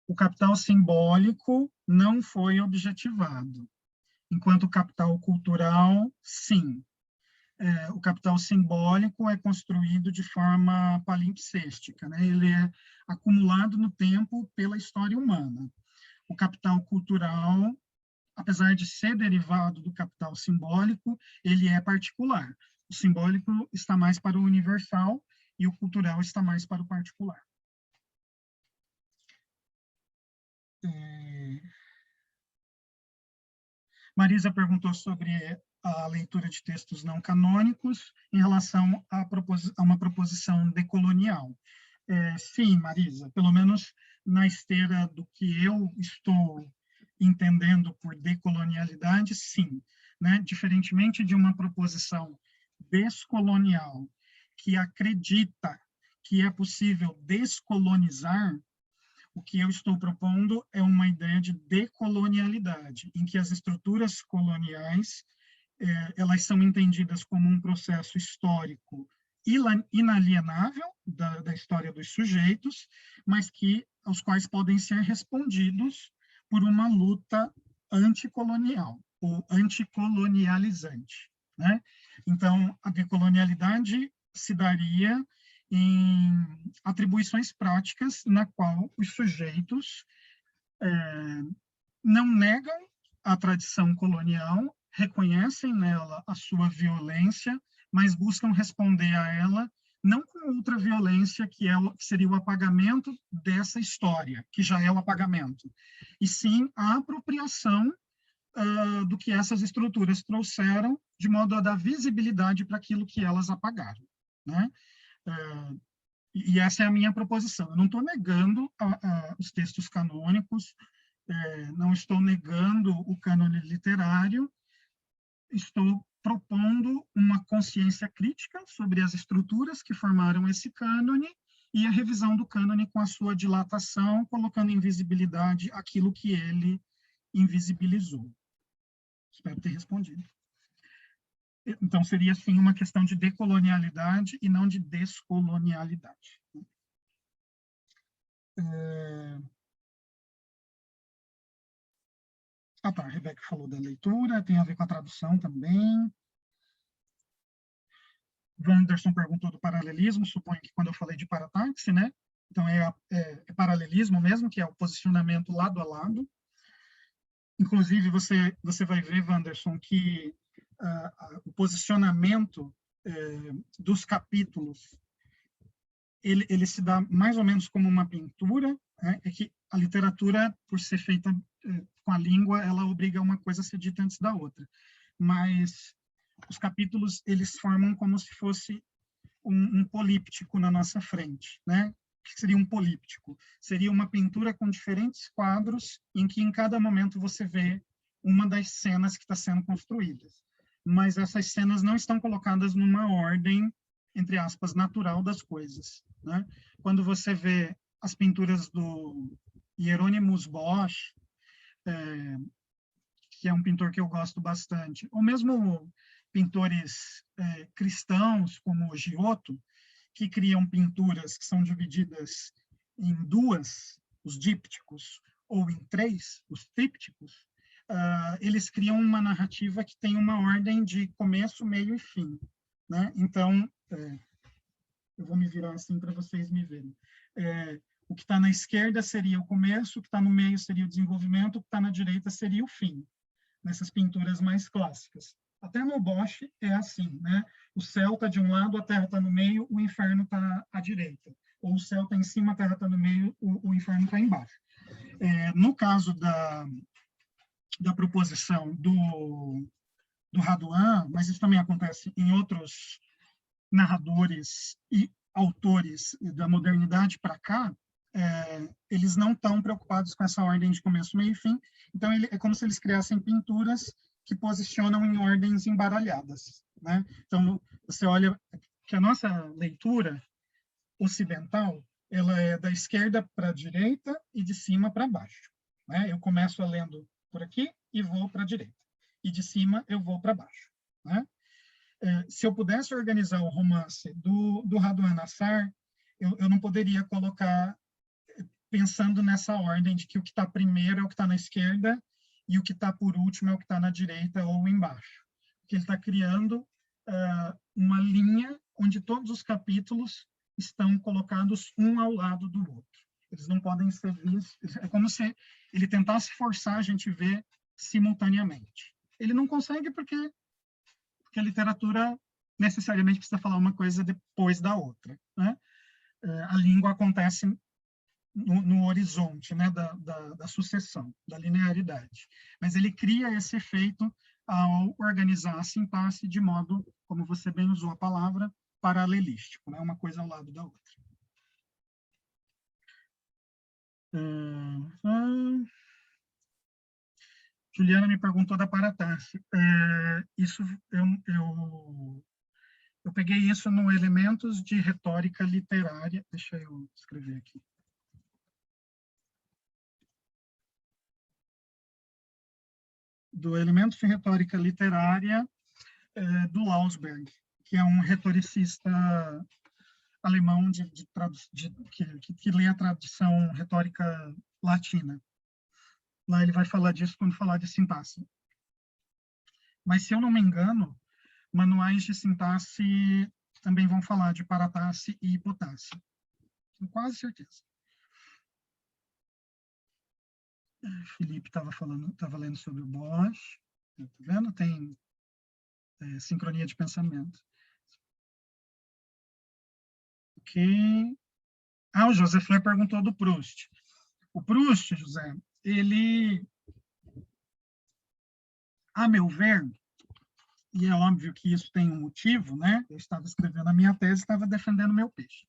O capital simbólico não foi objetivado, enquanto o capital cultural, sim. O capital simbólico é construído de forma palimpsestica, né? Ele é acumulado no tempo pela história humana. O capital cultural, apesar de ser derivado do capital simbólico, ele é particular. O simbólico está mais para o universal e o cultural está mais para o particular. Marisa perguntou sobre a leitura de textos não canônicos em relação a uma proposição decolonial. Sim, Marisa, pelo menos na esteira do que eu estou entendendo por decolonialidade, sim. né, diferentemente de uma proposição descolonial, que acredita que é possível descolonizar, o que eu estou propondo é uma ideia de decolonialidade, em que as estruturas coloniais elas são entendidas como um processo histórico inalienável da história dos sujeitos, mas aos quais podem ser respondidos por uma luta anticolonial ou anticolonializante, né? Então, a decolonialidade se daria em atribuições práticas na qual os sujeitos não negam a tradição colonial, reconhecem nela a sua violência, mas buscam responder a ela não com outra violência que seria o apagamento dessa história, que já é o apagamento, e sim a apropriação do que essas estruturas trouxeram, de modo a dar visibilidade para aquilo que elas apagaram, né? E essa é a minha proposição. Eu não estou negando os textos canônicos, não estou negando o cânone literário, estou propondo uma consciência crítica sobre as estruturas que formaram esse cânone e a revisão do cânone com a sua dilatação, colocando em visibilidade aquilo que ele invisibilizou. Espero ter respondido. Então, seria, sim, uma questão de decolonialidade e não de descolonialidade. Tá, a Rebeca falou da leitura, tem a ver com a tradução também. Wanderson perguntou do paralelismo, suponho que quando eu falei de parataxe, né? Então, é paralelismo mesmo, que é o posicionamento lado a lado. Inclusive, você vai ver, Wanderson, que o posicionamento dos capítulos, ele se dá mais ou menos como uma pintura, né? É que a literatura, por ser feita com a língua, ela obriga uma coisa a ser dita antes da outra. Mas os capítulos, eles formam como se fosse um políptico na nossa frente, né? O que seria um políptico? Seria uma pintura com diferentes quadros, em que em cada momento você vê uma das cenas que está sendo construídas. Mas essas cenas não estão colocadas numa ordem, entre aspas, natural das coisas, né? Quando você vê as pinturas do Hieronymus Bosch, que é um pintor que eu gosto bastante, ou mesmo pintores cristãos, como Giotto, que criam pinturas que são divididas em duas, os dípticos, ou em três, os trípticos, eles criam uma narrativa que tem uma ordem de começo, meio e fim, né? Então, eu vou me virar assim para vocês me verem. O que está na esquerda seria o começo, o que está no meio seria o desenvolvimento, o que está na direita seria o fim, nessas pinturas mais clássicas. Até no Bosch é assim, né? O céu está de um lado, a terra está no meio, o inferno está à direita. Ou o céu está em cima, a terra está no meio, o inferno está embaixo. No caso da proposição do Raduan, mas isso também acontece em outros narradores e autores da modernidade para cá, eles não estão preocupados com essa ordem de começo, meio e fim. Então, é como se eles criassem pinturas que posicionam em ordens embaralhadas, né? Então, você olha que a nossa leitura ocidental, ela é da esquerda para a direita e de cima para baixo, né? Eu começo lendo por aqui e vou para a direita. E de cima eu vou para baixo, né? Se eu pudesse organizar o romance do Raduan Nassar, eu não poderia colocar pensando nessa ordem de que o que está primeiro é o que está na esquerda e o que está por último é o que está na direita ou embaixo. Porque ele está criando uma linha onde todos os capítulos estão colocados um ao lado do outro. Eles não podem ser vistos. É como se ele tentasse forçar a gente ver simultaneamente. Ele não consegue porque a literatura necessariamente precisa falar uma coisa depois da outra, né? A língua acontece no horizonte, né, da sucessão, da linearidade. Mas ele cria esse efeito ao organizar a sintaxe de modo, como você bem usou a palavra, paralelístico, né, uma coisa ao lado da outra. Juliana me perguntou da Paratasse. Isso eu peguei isso no Elementos de Retórica Literária. Deixa eu escrever aqui. Do Elementos de Retórica Literária do Lausberg, que é um retoricista alemão que lê a tradição retórica latina. Lá ele vai falar disso quando falar de sintaxe. Mas, se eu não me engano, manuais de sintaxe também vão falar de paratasse e hipotasse. Tenho quase certeza. Felipe estava lendo sobre o Bosch. Tá vendo? Tem sincronia de pensamento. Ok. O José Fleur perguntou do Proust. O Proust, José, ele, a meu ver, e é óbvio que isso tem um motivo, né? Eu estava escrevendo a minha tese, estava defendendo meu peixe.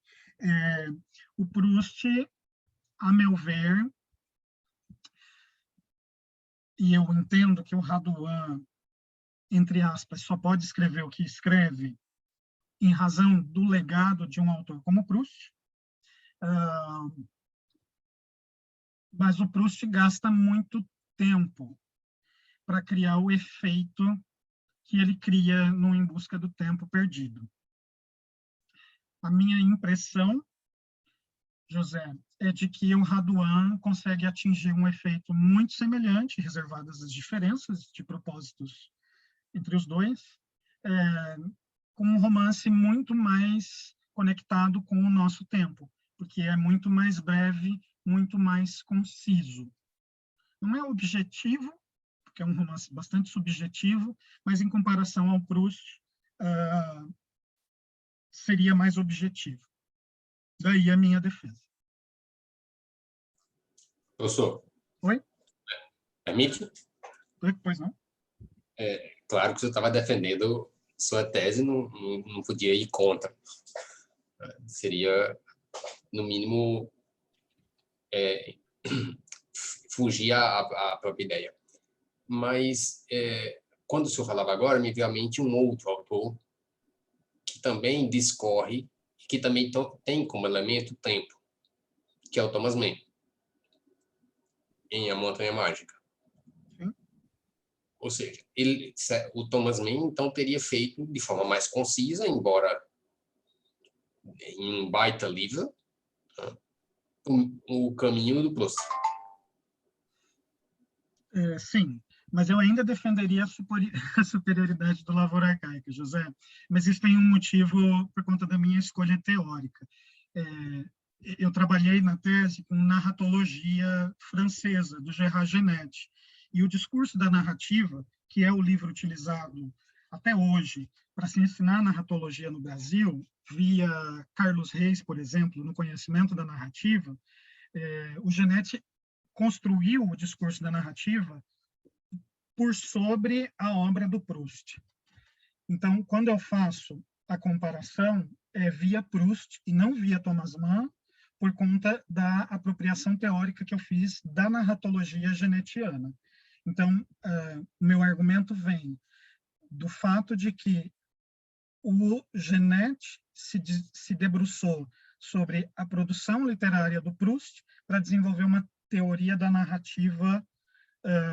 O Proust, a meu ver, e eu entendo que o Raduan, entre aspas, só pode escrever o que escreve em razão do legado de um autor como Proust, mas o Proust gasta muito tempo para criar o efeito que ele cria no Em Busca do Tempo Perdido. A minha impressão, José, é de que o Raduan consegue atingir um efeito muito semelhante, reservadas as diferenças de propósitos entre os dois, com um romance muito mais conectado com o nosso tempo, porque é muito mais breve, muito mais conciso. Não é objetivo, porque é um romance bastante subjetivo, mas em comparação ao Proust, seria mais objetivo. Daí a minha defesa. Professor. Oi? Permite? Pois não? Claro que você estava defendendo sua tese, não podia ir contra. Seria, no mínimo, fugir à própria ideia. Mas, quando o senhor falava agora, me veio à mente um outro autor que também discorre, que também tem como elemento o tempo, que é o Thomas Mann, em A Montanha Mágica. Sim. Ou seja, o Thomas Mann, então, teria feito de forma mais concisa, embora em um baita livro, o caminho do Proust. Sim, mas eu ainda defenderia a superioridade do Lavoura Arcaica, José. Mas isso tem um motivo por conta da minha escolha teórica. Eu trabalhei na tese com narratologia francesa, do Gérard Genet, e o discurso da narrativa, que é o livro utilizado até hoje para se ensinar narratologia no Brasil, via Carlos Reis, por exemplo, no conhecimento da narrativa, o Genet construiu o discurso da narrativa por sobre a obra do Proust. Então, quando eu faço a comparação, é via Proust e não via Thomas Mann, por conta da apropriação teórica que eu fiz da narratologia genetiana. Então, meu argumento vem do fato de que o Genet se debruçou sobre a produção literária do Proust para desenvolver uma teoria da narrativa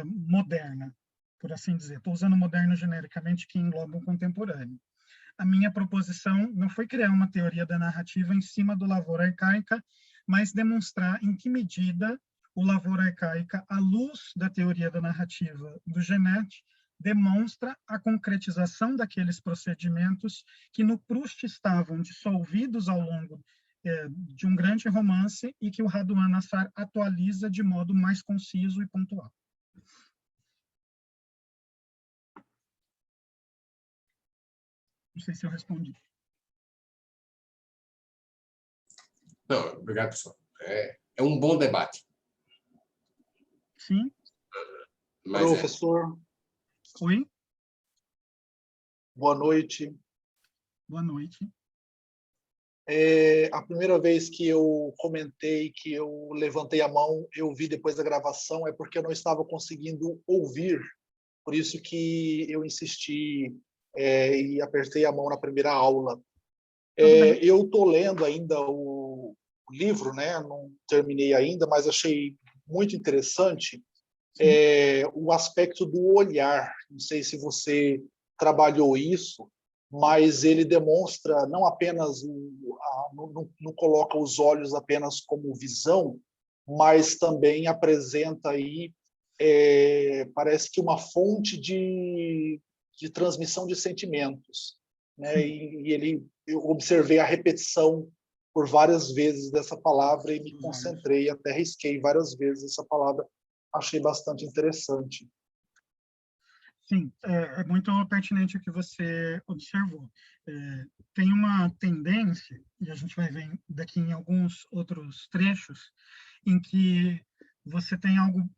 moderna, por assim dizer. Estou usando moderno genericamente, que engloba o contemporâneo. A minha proposição não foi criar uma teoria da narrativa em cima do Lavoura Arcaica, mas demonstrar em que medida o Lavoura Arcaica, à luz da teoria da narrativa do Genet, demonstra a concretização daqueles procedimentos que no Proust estavam dissolvidos ao longo de um grande romance e que o Raduan Nassar atualiza de modo mais conciso e pontual. Não sei se eu respondi. Não, obrigado, professor. É um bom debate. Sim. Mas professor. Oi. Boa noite. Boa noite. A primeira vez que eu comentei, que eu levantei a mão, eu vi depois da gravação, é porque eu não estava conseguindo ouvir. Por isso que eu insisti e apertei a mão na primeira aula. Eu estou lendo ainda o livro, né? Não terminei ainda, mas achei muito interessante o aspecto do olhar. Não sei se você trabalhou isso, mas ele demonstra não apenas não coloca os olhos apenas como visão, mas também apresenta aí parece que uma fonte de transmissão de sentimentos, né? Eu observei a repetição por várias vezes dessa palavra e me concentrei, até risquei várias vezes essa palavra. Achei bastante interessante. Sim, é muito pertinente o que você observou. Tem uma tendência, e a gente vai ver daqui em alguns outros trechos, em que você tem algo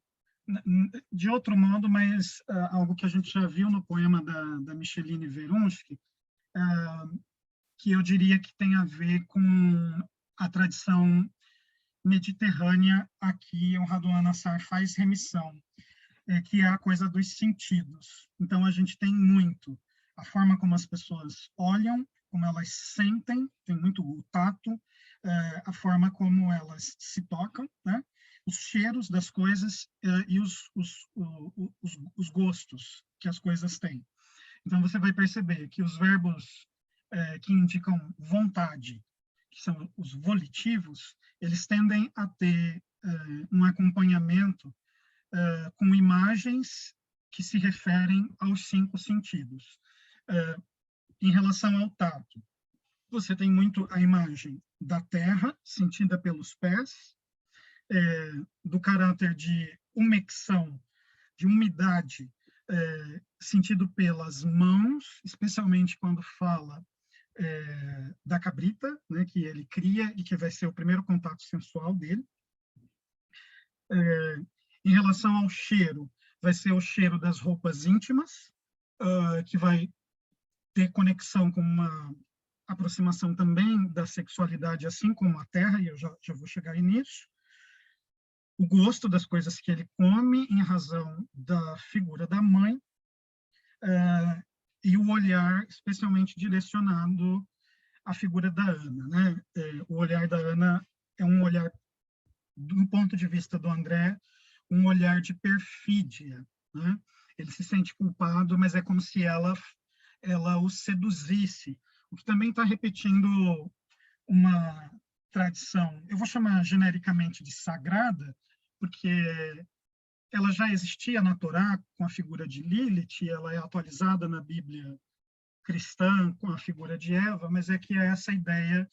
de outro modo, mas algo que a gente já viu no poema da Micheline Verunski, que eu diria que tem a ver com a tradição mediterrânea a que o Raduan Nassar faz remissão, que é a coisa dos sentidos. Então, a gente tem muito a forma como as pessoas olham, como elas sentem, tem muito o tato, a forma como elas se tocam, né? Os cheiros das coisas e os gostos que as coisas têm. Então, você vai perceber que os verbos que indicam vontade, que são os volitivos, eles tendem a ter um acompanhamento com imagens que se referem aos 5 sentidos. Em relação ao tato, você tem muito a imagem da terra, sentida pelos pés, do caráter de umecção, de umidade, sentido pelas mãos, especialmente quando fala da cabrita, né, que ele cria e que vai ser o primeiro contato sensual dele. Em relação ao cheiro, vai ser o cheiro das roupas íntimas, que vai ter conexão com uma aproximação também da sexualidade, assim como a terra, e eu já vou chegar aí nisso. O gosto das coisas que ele come, em razão da figura da mãe, e o olhar especialmente direcionado à figura da Ana, né? O olhar da Ana é um olhar, do ponto de vista do André, um olhar de perfídia, né? Ele se sente culpado, mas é como se ela o seduzisse, o que também está repetindo uma tradição, eu vou chamar genericamente de sagrada, porque ela já existia na Torá com a figura de Lilith, ela é atualizada na Bíblia cristã com a figura de Eva, mas é que é essa ideia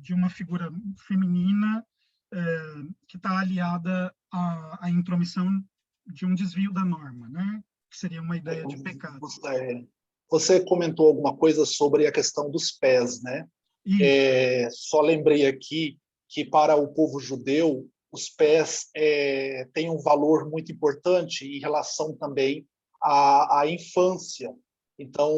de uma figura feminina que está aliada à intromissão de um desvio da norma, né? Que seria uma ideia de pecado. Você comentou alguma coisa sobre a questão dos pés, né? Só lembrei aqui que para o povo judeu os pés têm um valor muito importante em relação também à infância. Então,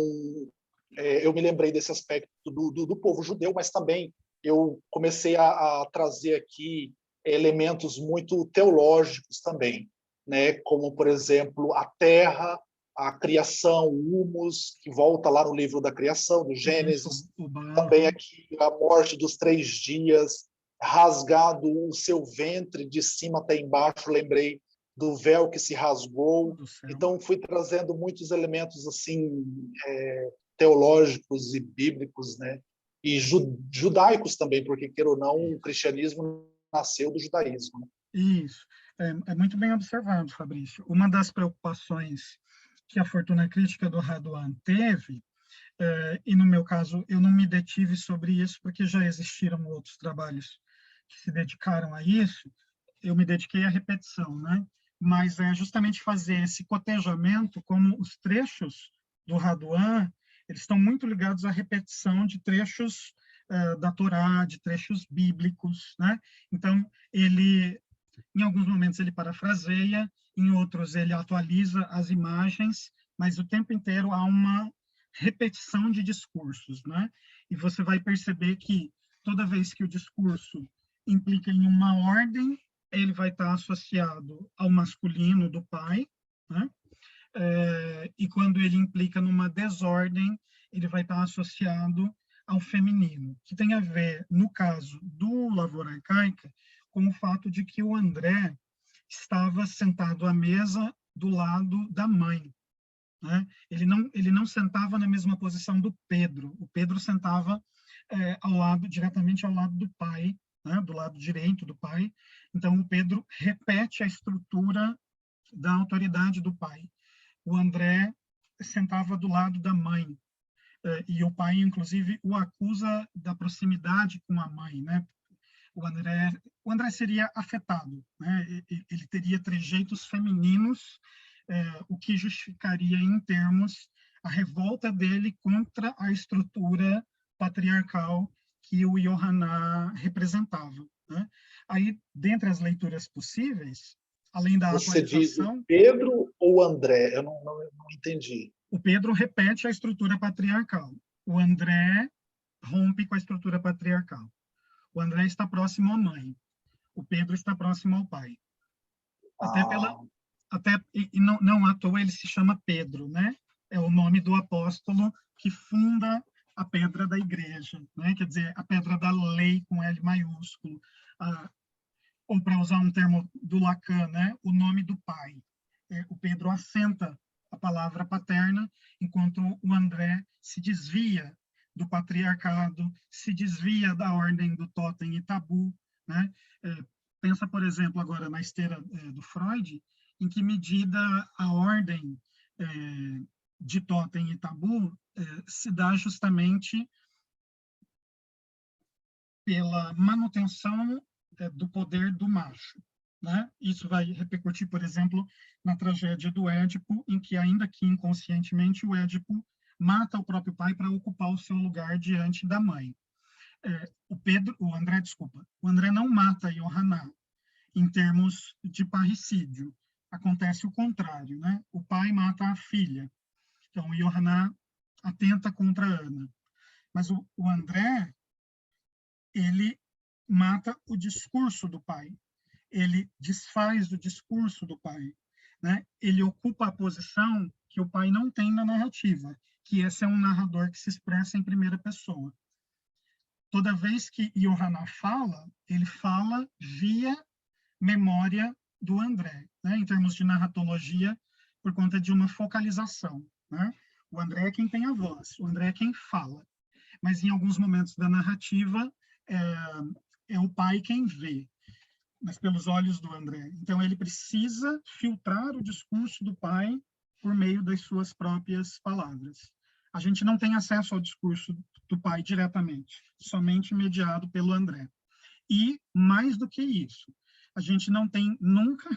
eu me lembrei desse aspecto do povo judeu, mas também eu comecei a trazer aqui elementos muito teológicos também, né? Como, por exemplo, a terra, a criação, o humus, que volta lá no livro da criação, do Gênesis. Também aqui a morte dos 3 dias, rasgado o seu ventre de cima até embaixo, lembrei do véu que se rasgou. Então, fui trazendo muitos elementos assim teológicos e bíblicos, né? E judaicos também, porque, queira ou não, o cristianismo nasceu do judaísmo. Né? Isso. É muito bem observado, Fabrício. Uma das preocupações que a Fortuna Crítica do Raduan teve, e no meu caso eu não me detive sobre isso, porque já existiram outros trabalhos que se dedicaram a isso, eu me dediquei à repetição, né? Mas é justamente fazer esse cotejamento, como os trechos do Raduan, eles estão muito ligados à repetição de trechos da Torá, de trechos bíblicos, né? Então, em alguns momentos ele parafraseia, em outros ele atualiza as imagens, mas o tempo inteiro há uma repetição de discursos, né? E você vai perceber que toda vez que o discurso implica em uma ordem, ele vai estar associado ao masculino do pai, né? E quando ele implica numa desordem, ele vai estar associado ao feminino, que tem a ver, no caso do Lavoura Arcaica, com o fato de que o André estava sentado à mesa do lado da mãe, né? Ele não sentava na mesma posição do Pedro. O Pedro sentava diretamente ao lado do pai, né? Do lado direito do pai. Então, o Pedro repete a estrutura da autoridade do pai. O André sentava do lado da mãe, e o pai, inclusive, o acusa da proximidade com a mãe, né? O André seria afetado, né? Ele teria trejeitos femininos, o que justificaria, em termos, a revolta dele contra a estrutura patriarcal que o Yohaná representava, né? Aí, dentre as leituras possíveis, além da Você diz atualização... Pedro ou André? Eu não entendi. O Pedro repete a estrutura patriarcal. O André rompe com a estrutura patriarcal. O André está próximo à mãe. O Pedro está próximo ao pai. E não à toa ele se chama Pedro, né? É o nome do apóstolo que funda a pedra da igreja, né? Quer dizer, a pedra da lei com L maiúsculo. Ou, para usar um termo do Lacan, né? O nome do pai. O Pedro assenta a palavra paterna, enquanto o André se desvia do patriarcado, se desvia da ordem do totem e tabu, né? Pensa, por exemplo, agora na esteira do Freud, em que medida a ordem de totem e tabu se dá justamente pela manutenção do poder do macho, né? Isso vai repercutir, por exemplo, na tragédia do Édipo, em que, ainda que inconscientemente, o Édipo mata o próprio pai para ocupar o seu lugar diante da mãe. O André não mata Yohaná em termos de parricídio. Acontece o contrário, né? O pai mata a filha. Então, Yohaná atenta contra Ana. Mas o André, ele mata o discurso do pai. Ele desfaz o discurso do pai, né? Ele ocupa a posição que o pai não tem na narrativa, que esse é um narrador que se expressa em primeira pessoa. Toda vez que Yohaná fala, ele fala via memória do André, né? Em termos de narratologia, por conta de uma focalização, né? O André é quem tem a voz, o André é quem fala, mas em alguns momentos da narrativa é o pai quem vê, mas pelos olhos do André. Então, ele precisa filtrar o discurso do pai por meio das suas próprias palavras. A gente não tem acesso ao discurso do pai diretamente, somente mediado pelo André. E, mais do que isso, a gente não tem nunca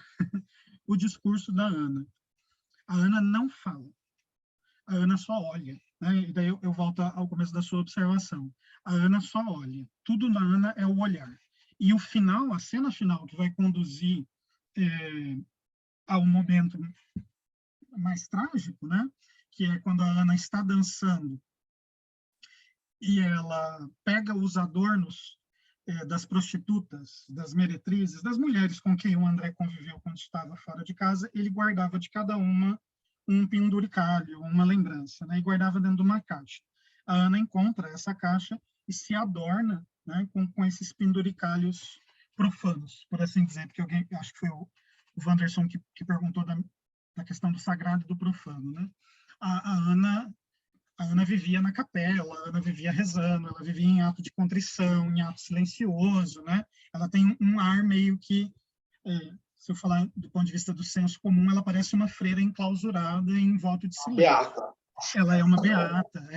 o discurso da Ana. A Ana não fala. A Ana só olha, né? E daí eu volto ao começo da sua observação. A Ana só olha. Tudo na Ana é o olhar. E o final, a cena final, que vai conduzir ao momento mais trágico, né? Que é quando a Ana está dançando e ela pega os adornos das prostitutas, das meretrizes, das mulheres com quem o André conviveu quando estava fora de casa. Ele guardava de cada uma um penduricalho, uma lembrança, né? E guardava dentro de uma caixa. A Ana encontra essa caixa e se adorna, né, com esses penduricalhos profanos, por assim dizer, porque alguém, acho que foi o Wanderson que perguntou da questão do sagrado e do profano, né? A Ana vivia na capela, a Ana vivia rezando, ela vivia em ato de contrição, em ato silencioso, né? Ela tem um ar meio que, se eu falar do ponto de vista do senso comum, ela parece uma freira enclausurada em voto de silêncio. Beata. Ela é uma beata,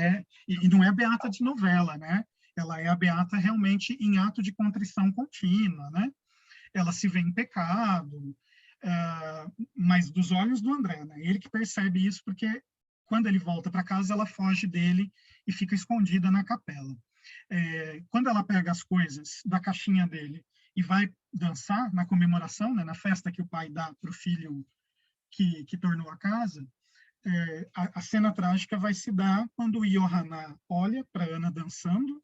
e não é a beata de novela, né? Ela é a beata realmente em ato de contrição contínua, né? Ela se vê em pecado, mas dos olhos do André, né? Ele que percebe isso, porque quando ele volta para casa, ela foge dele e fica escondida na capela. Quando ela pega as coisas da caixinha dele e vai dançar na comemoração, né, na festa que o pai dá para o filho que tornou a casa, a cena trágica vai se dar quando o Yohaná olha para Ana dançando.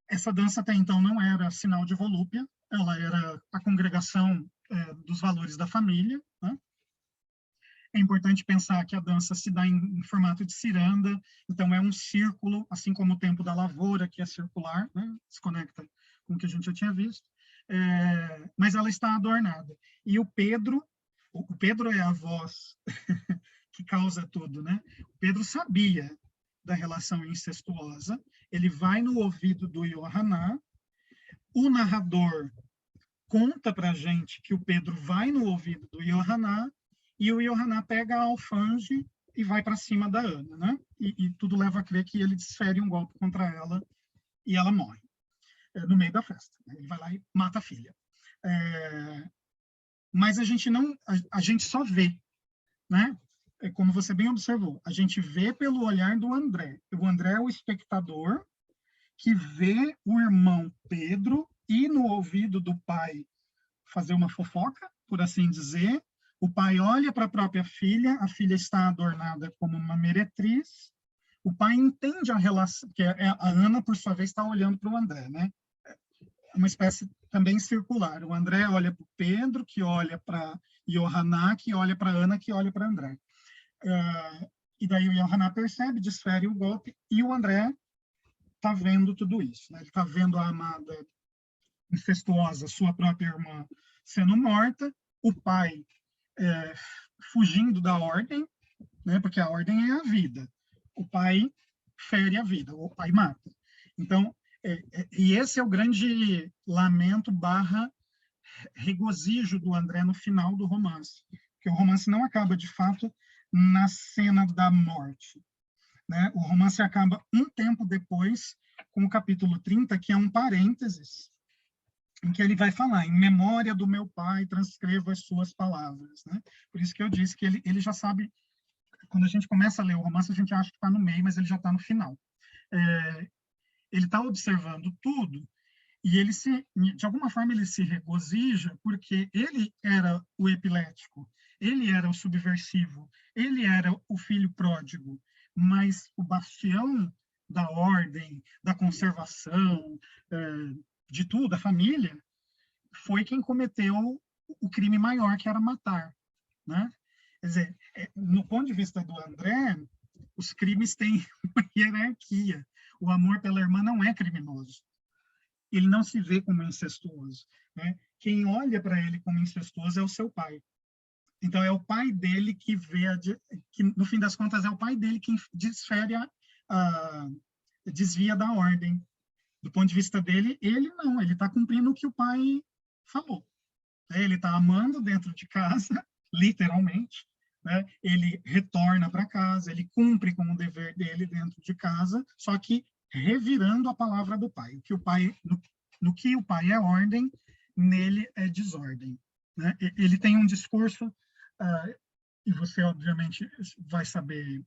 Essa dança até então não era sinal de volúpia, ela era a congregação dos valores da família, né? É importante pensar que a dança se dá em formato de ciranda, então é um círculo, assim como o tempo da lavoura, que é circular, né? Se conecta com o que a gente já tinha visto, mas ela está adornada. E o Pedro é a voz que causa tudo, né? O Pedro sabia da relação incestuosa, ele vai no ouvido do Yohaná, o narrador conta para a gente que o Pedro vai no ouvido do Yohaná, e o Yohaná pega a alfange e vai para cima da Ana, né? E tudo leva a crer que ele desfere um golpe contra ela e ela morre no meio da festa. Ele vai lá e mata a filha. Mas a gente só vê, né? Como você bem observou, a gente vê pelo olhar do André. O André é o espectador que vê o irmão Pedro ir no ouvido do pai fazer uma fofoca, por assim dizer. O pai olha para a própria filha, a filha está adornada como uma meretriz. O pai entende a relação, que a Ana, por sua vez, está olhando para o André, né? É uma espécie também circular. O André olha para o Pedro, que olha para Yohaná, que olha para Ana, que olha para André. E daí o Yohaná percebe, desfere o golpe, e o André está vendo tudo isso, né? Ele está vendo a amada incestuosa, sua própria irmã, sendo morta, o pai fugindo da ordem, né? Porque a ordem é a vida. O pai fere a vida, o pai mata. Então, e esse é o grande lamento / regozijo do André no final do romance, porque o romance não acaba, de fato, na cena da morte, né? O romance acaba um tempo depois, com o capítulo 30, que é um parênteses, em que ele vai falar, em memória do meu pai, transcrevo as suas palavras, né? Por isso que eu disse que ele já sabe, quando a gente começa a ler o romance, a gente acha que está no meio, mas ele já está no final. Ele está observando tudo, e ele de alguma forma, ele se regozija, porque ele era o epilético, ele era o subversivo, ele era o filho pródigo, mas o bastião da ordem, da conservação, de tudo, da família, foi quem cometeu o crime maior, que era matar, né? Quer dizer, no ponto de vista do André, os crimes têm uma hierarquia. O amor pela irmã não é criminoso. Ele não se vê como incestuoso, né? Quem olha para ele como incestuoso é o seu pai. Então, é o pai dele que vê, que no fim das contas, é o pai dele que desfere desvia da ordem. Do ponto de vista dele, ele não, ele está cumprindo o que o pai falou. Ele está amando dentro de casa, literalmente, né? Ele retorna para casa, ele cumpre com o dever dele dentro de casa, só que revirando a palavra do pai. No que o pai é ordem, nele é desordem, né? Ele tem um discurso, e você, obviamente, vai saber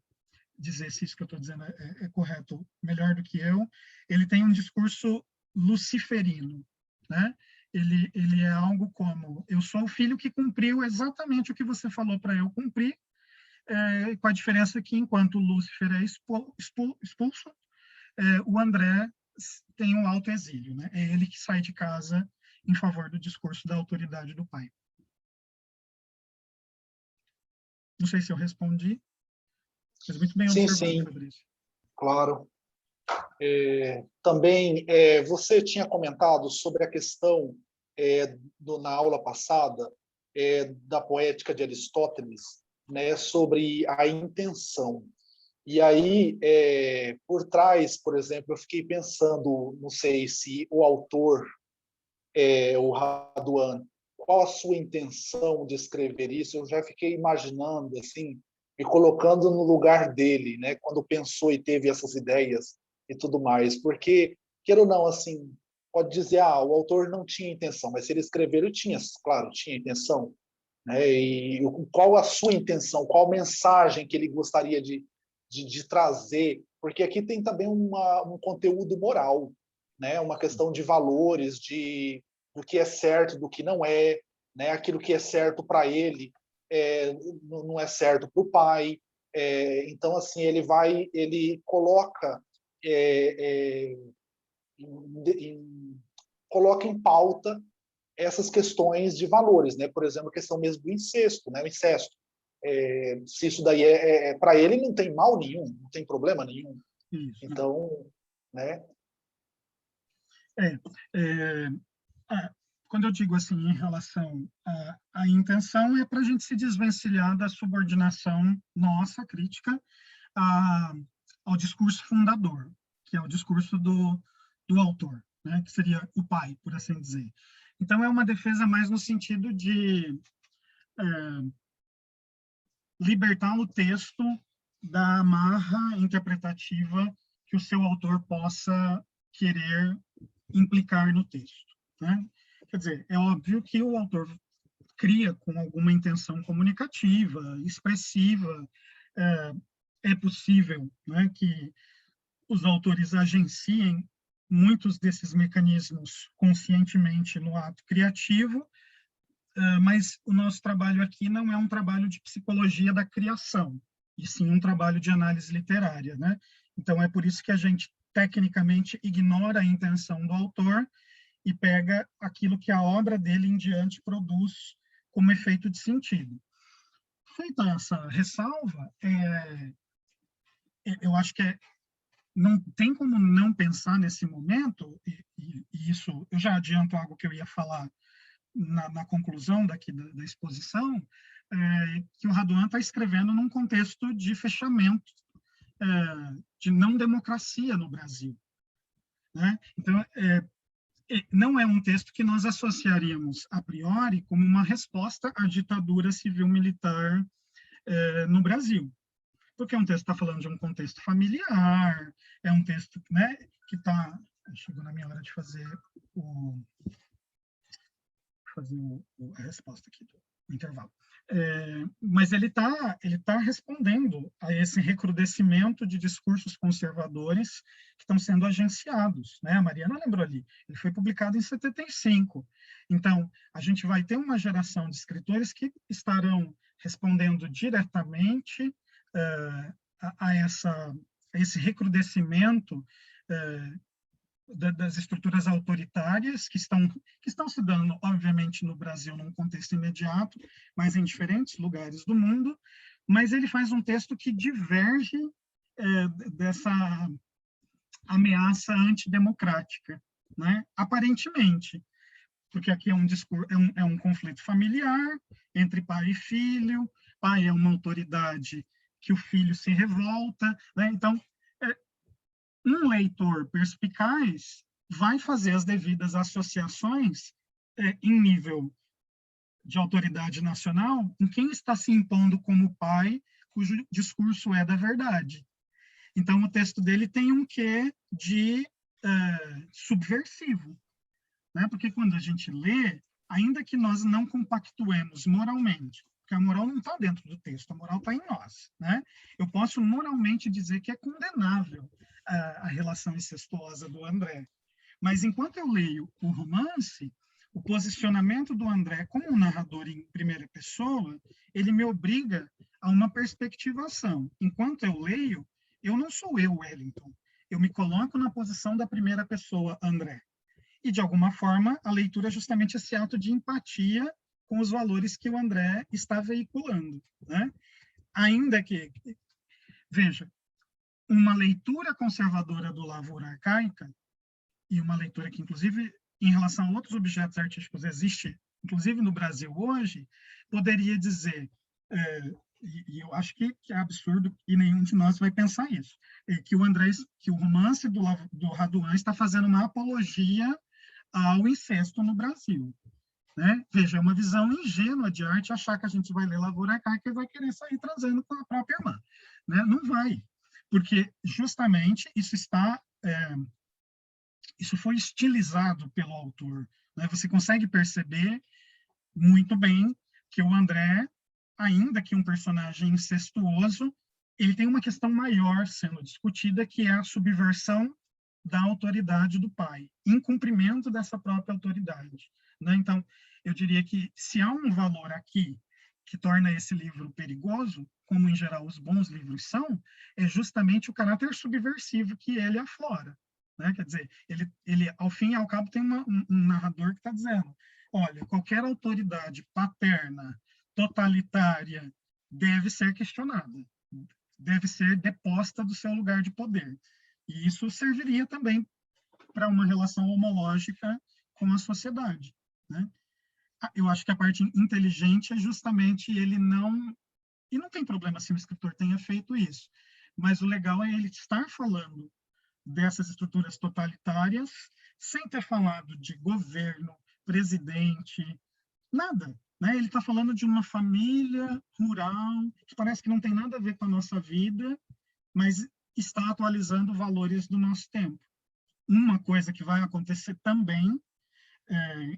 dizer se isso que eu estou dizendo é correto melhor do que eu. Ele tem um discurso luciferino, né? Ele é algo como, eu sou o filho que cumpriu exatamente o que você falou para eu cumprir, com a diferença que, enquanto Lúcifer é expulso, o André tem um autoexílio, né? É ele que sai de casa em favor do discurso da autoridade do pai. Não sei se eu respondi, mas muito bem observado, Fabrício. Claro. Também você tinha comentado sobre a questão na aula passada da poética de Aristóteles, né, sobre a intenção. E aí, por trás, por exemplo, eu fiquei pensando, não sei se o autor, o Raduan, qual a sua intenção de escrever isso? Eu já fiquei imaginando, assim, me colocando no lugar dele, né, quando pensou e teve essas ideias e tudo mais, porque, queira ou não, assim, pode dizer, o autor não tinha intenção, mas se ele escrever, ele tinha, claro, tinha intenção, né? E qual a sua intenção, qual mensagem que ele gostaria de trazer, porque aqui tem também um conteúdo moral, né? Uma questão de valores, do que é certo, do que não é, né? Aquilo que é certo para ele, não é certo para o pai. Então, assim, ele coloca coloca em pauta essas questões de valores, né? Por exemplo, a questão mesmo do incesto, né? O incesto. Se isso daí para ele não tem mal nenhum, não tem problema nenhum. Isso, então, né? Quando eu digo assim em relação à intenção, é para a gente se desvencilhar da subordinação nossa, crítica, ao discurso fundador, que é o discurso do autor, né? Que seria o pai, por assim dizer. Então, é uma defesa mais no sentido de libertar o texto da amarra interpretativa que o seu autor possa querer implicar no texto, né? Quer dizer, é óbvio que o autor cria com alguma intenção comunicativa, expressiva. É possível, né, que os autores agenciem muitos desses mecanismos conscientemente no ato criativo, mas o nosso trabalho aqui não é um trabalho de psicologia da criação, e sim um trabalho de análise literária, né? Então, é por isso que a gente, tecnicamente, ignora a intenção do autor e pega aquilo que a obra dele em diante produz como efeito de sentido. Feita essa ressalva, eu acho que não tem como não pensar nesse momento, e isso, eu já adianto algo que eu ia falar na conclusão daqui da exposição, que o Raduan está escrevendo num contexto de fechamento, de não democracia no Brasil, né? Então, não é um texto que nós associaríamos a priori como uma resposta à ditadura civil-militar no Brasil, porque é um texto que está falando de um contexto familiar, é um texto, né, que está... Chegou na minha hora de fazer a resposta aqui do intervalo. Mas ele tá respondendo a esse recrudescimento de discursos conservadores que estão sendo agenciados, né? A Mariana lembrou ali, ele foi publicado em 75. Então, a gente vai ter uma geração de escritores que estarão respondendo diretamente a esse recrudescimento das estruturas autoritárias que estão se dando, obviamente, no Brasil, num contexto imediato, mas em diferentes lugares do mundo, mas ele faz um texto que diverge dessa ameaça antidemocrática, né? Aparentemente, porque aqui é um conflito familiar entre pai e filho, pai é uma autoridade que o filho se revolta, né? Então, um leitor perspicaz vai fazer as devidas associações em nível de autoridade nacional com quem está se impondo como pai, cujo discurso é da verdade. Então, o texto dele tem um quê de subversivo, né? Porque quando a gente lê, ainda que nós não compactuemos moralmente, porque a moral não está dentro do texto, a moral está em nós, né? Eu posso moralmente dizer que é condenável a relação incestuosa do André. Mas enquanto eu leio o romance, o posicionamento do André como um narrador em primeira pessoa, ele me obriga a uma perspectivação. Enquanto eu leio, eu não sou eu, Wellington. Eu me coloco na posição da primeira pessoa, André. E, de alguma forma, a leitura é justamente esse ato de empatia com os valores que o André está veiculando, né? Ainda que, veja, uma leitura conservadora do Lavoura Arcaica, e uma leitura que, inclusive, em relação a outros objetos artísticos, existe, inclusive no Brasil hoje, poderia dizer, e eu acho que é absurdo e nenhum de nós vai pensar isso, que o romance do Raduan está fazendo uma apologia ao incesto no Brasil, né? Veja, é uma visão ingênua de arte achar que a gente vai ler Lavoura Arcaica e vai querer sair transando com a própria irmã, né? Não vai, porque justamente isso foi estilizado pelo autor, né? Você consegue perceber muito bem que o André, ainda que um personagem incestuoso, ele tem uma questão maior sendo discutida, que é a subversão da autoridade do pai, em cumprimento dessa própria autoridade, né? Então, eu diria que se há um valor aqui que torna esse livro perigoso, como em geral os bons livros são, é justamente o caráter subversivo que ele aflora, né? Quer dizer, ele ao fim e ao cabo tem um narrador que está dizendo, olha, qualquer autoridade paterna, totalitária, deve ser questionada, deve ser deposta do seu lugar de poder. E isso serviria também para uma relação homológica com a sociedade, né? Eu acho que a parte inteligente é justamente ele não... E não tem problema se o escritor tenha feito isso, mas o legal é ele estar falando dessas estruturas totalitárias sem ter falado de governo, presidente, nada, né? Ele está falando de uma família rural que parece que não tem nada a ver com a nossa vida, mas está atualizando valores do nosso tempo. Uma coisa que vai acontecer também,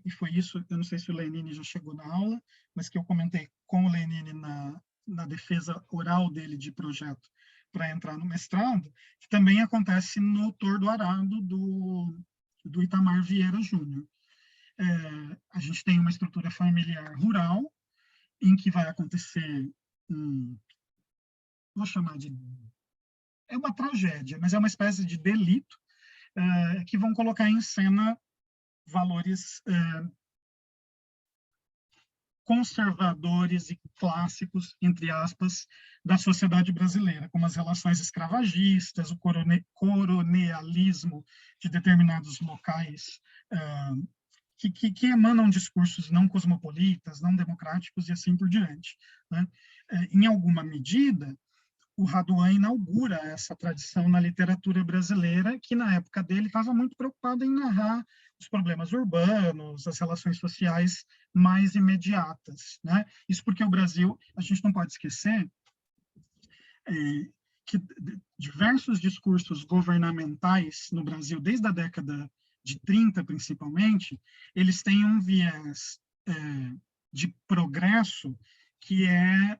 e foi isso, eu não sei se o Lenine já chegou na aula, mas que eu comentei com o Lenine na defesa oral dele de projeto para entrar no mestrado, que também acontece no Tordo Arado do Itamar Vieira Júnior. A gente tem uma estrutura familiar rural, em que vai acontecer, vou chamar de... É uma tragédia, mas é uma espécie de delito, que vão colocar em cena valores conservadores e clássicos, entre aspas, da sociedade brasileira, como as relações escravagistas, o coronealismo de determinados locais que emanam discursos não cosmopolitas, não democráticos e assim por diante, né? Em alguma medida, o Raduan inaugura essa tradição na literatura brasileira, que na época dele estava muito preocupado em narrar os problemas urbanos, as relações sociais mais imediatas, né? Isso porque o Brasil, a gente não pode esquecer que diversos discursos governamentais no Brasil, desde a década de 30 principalmente, eles têm um viés de progresso que é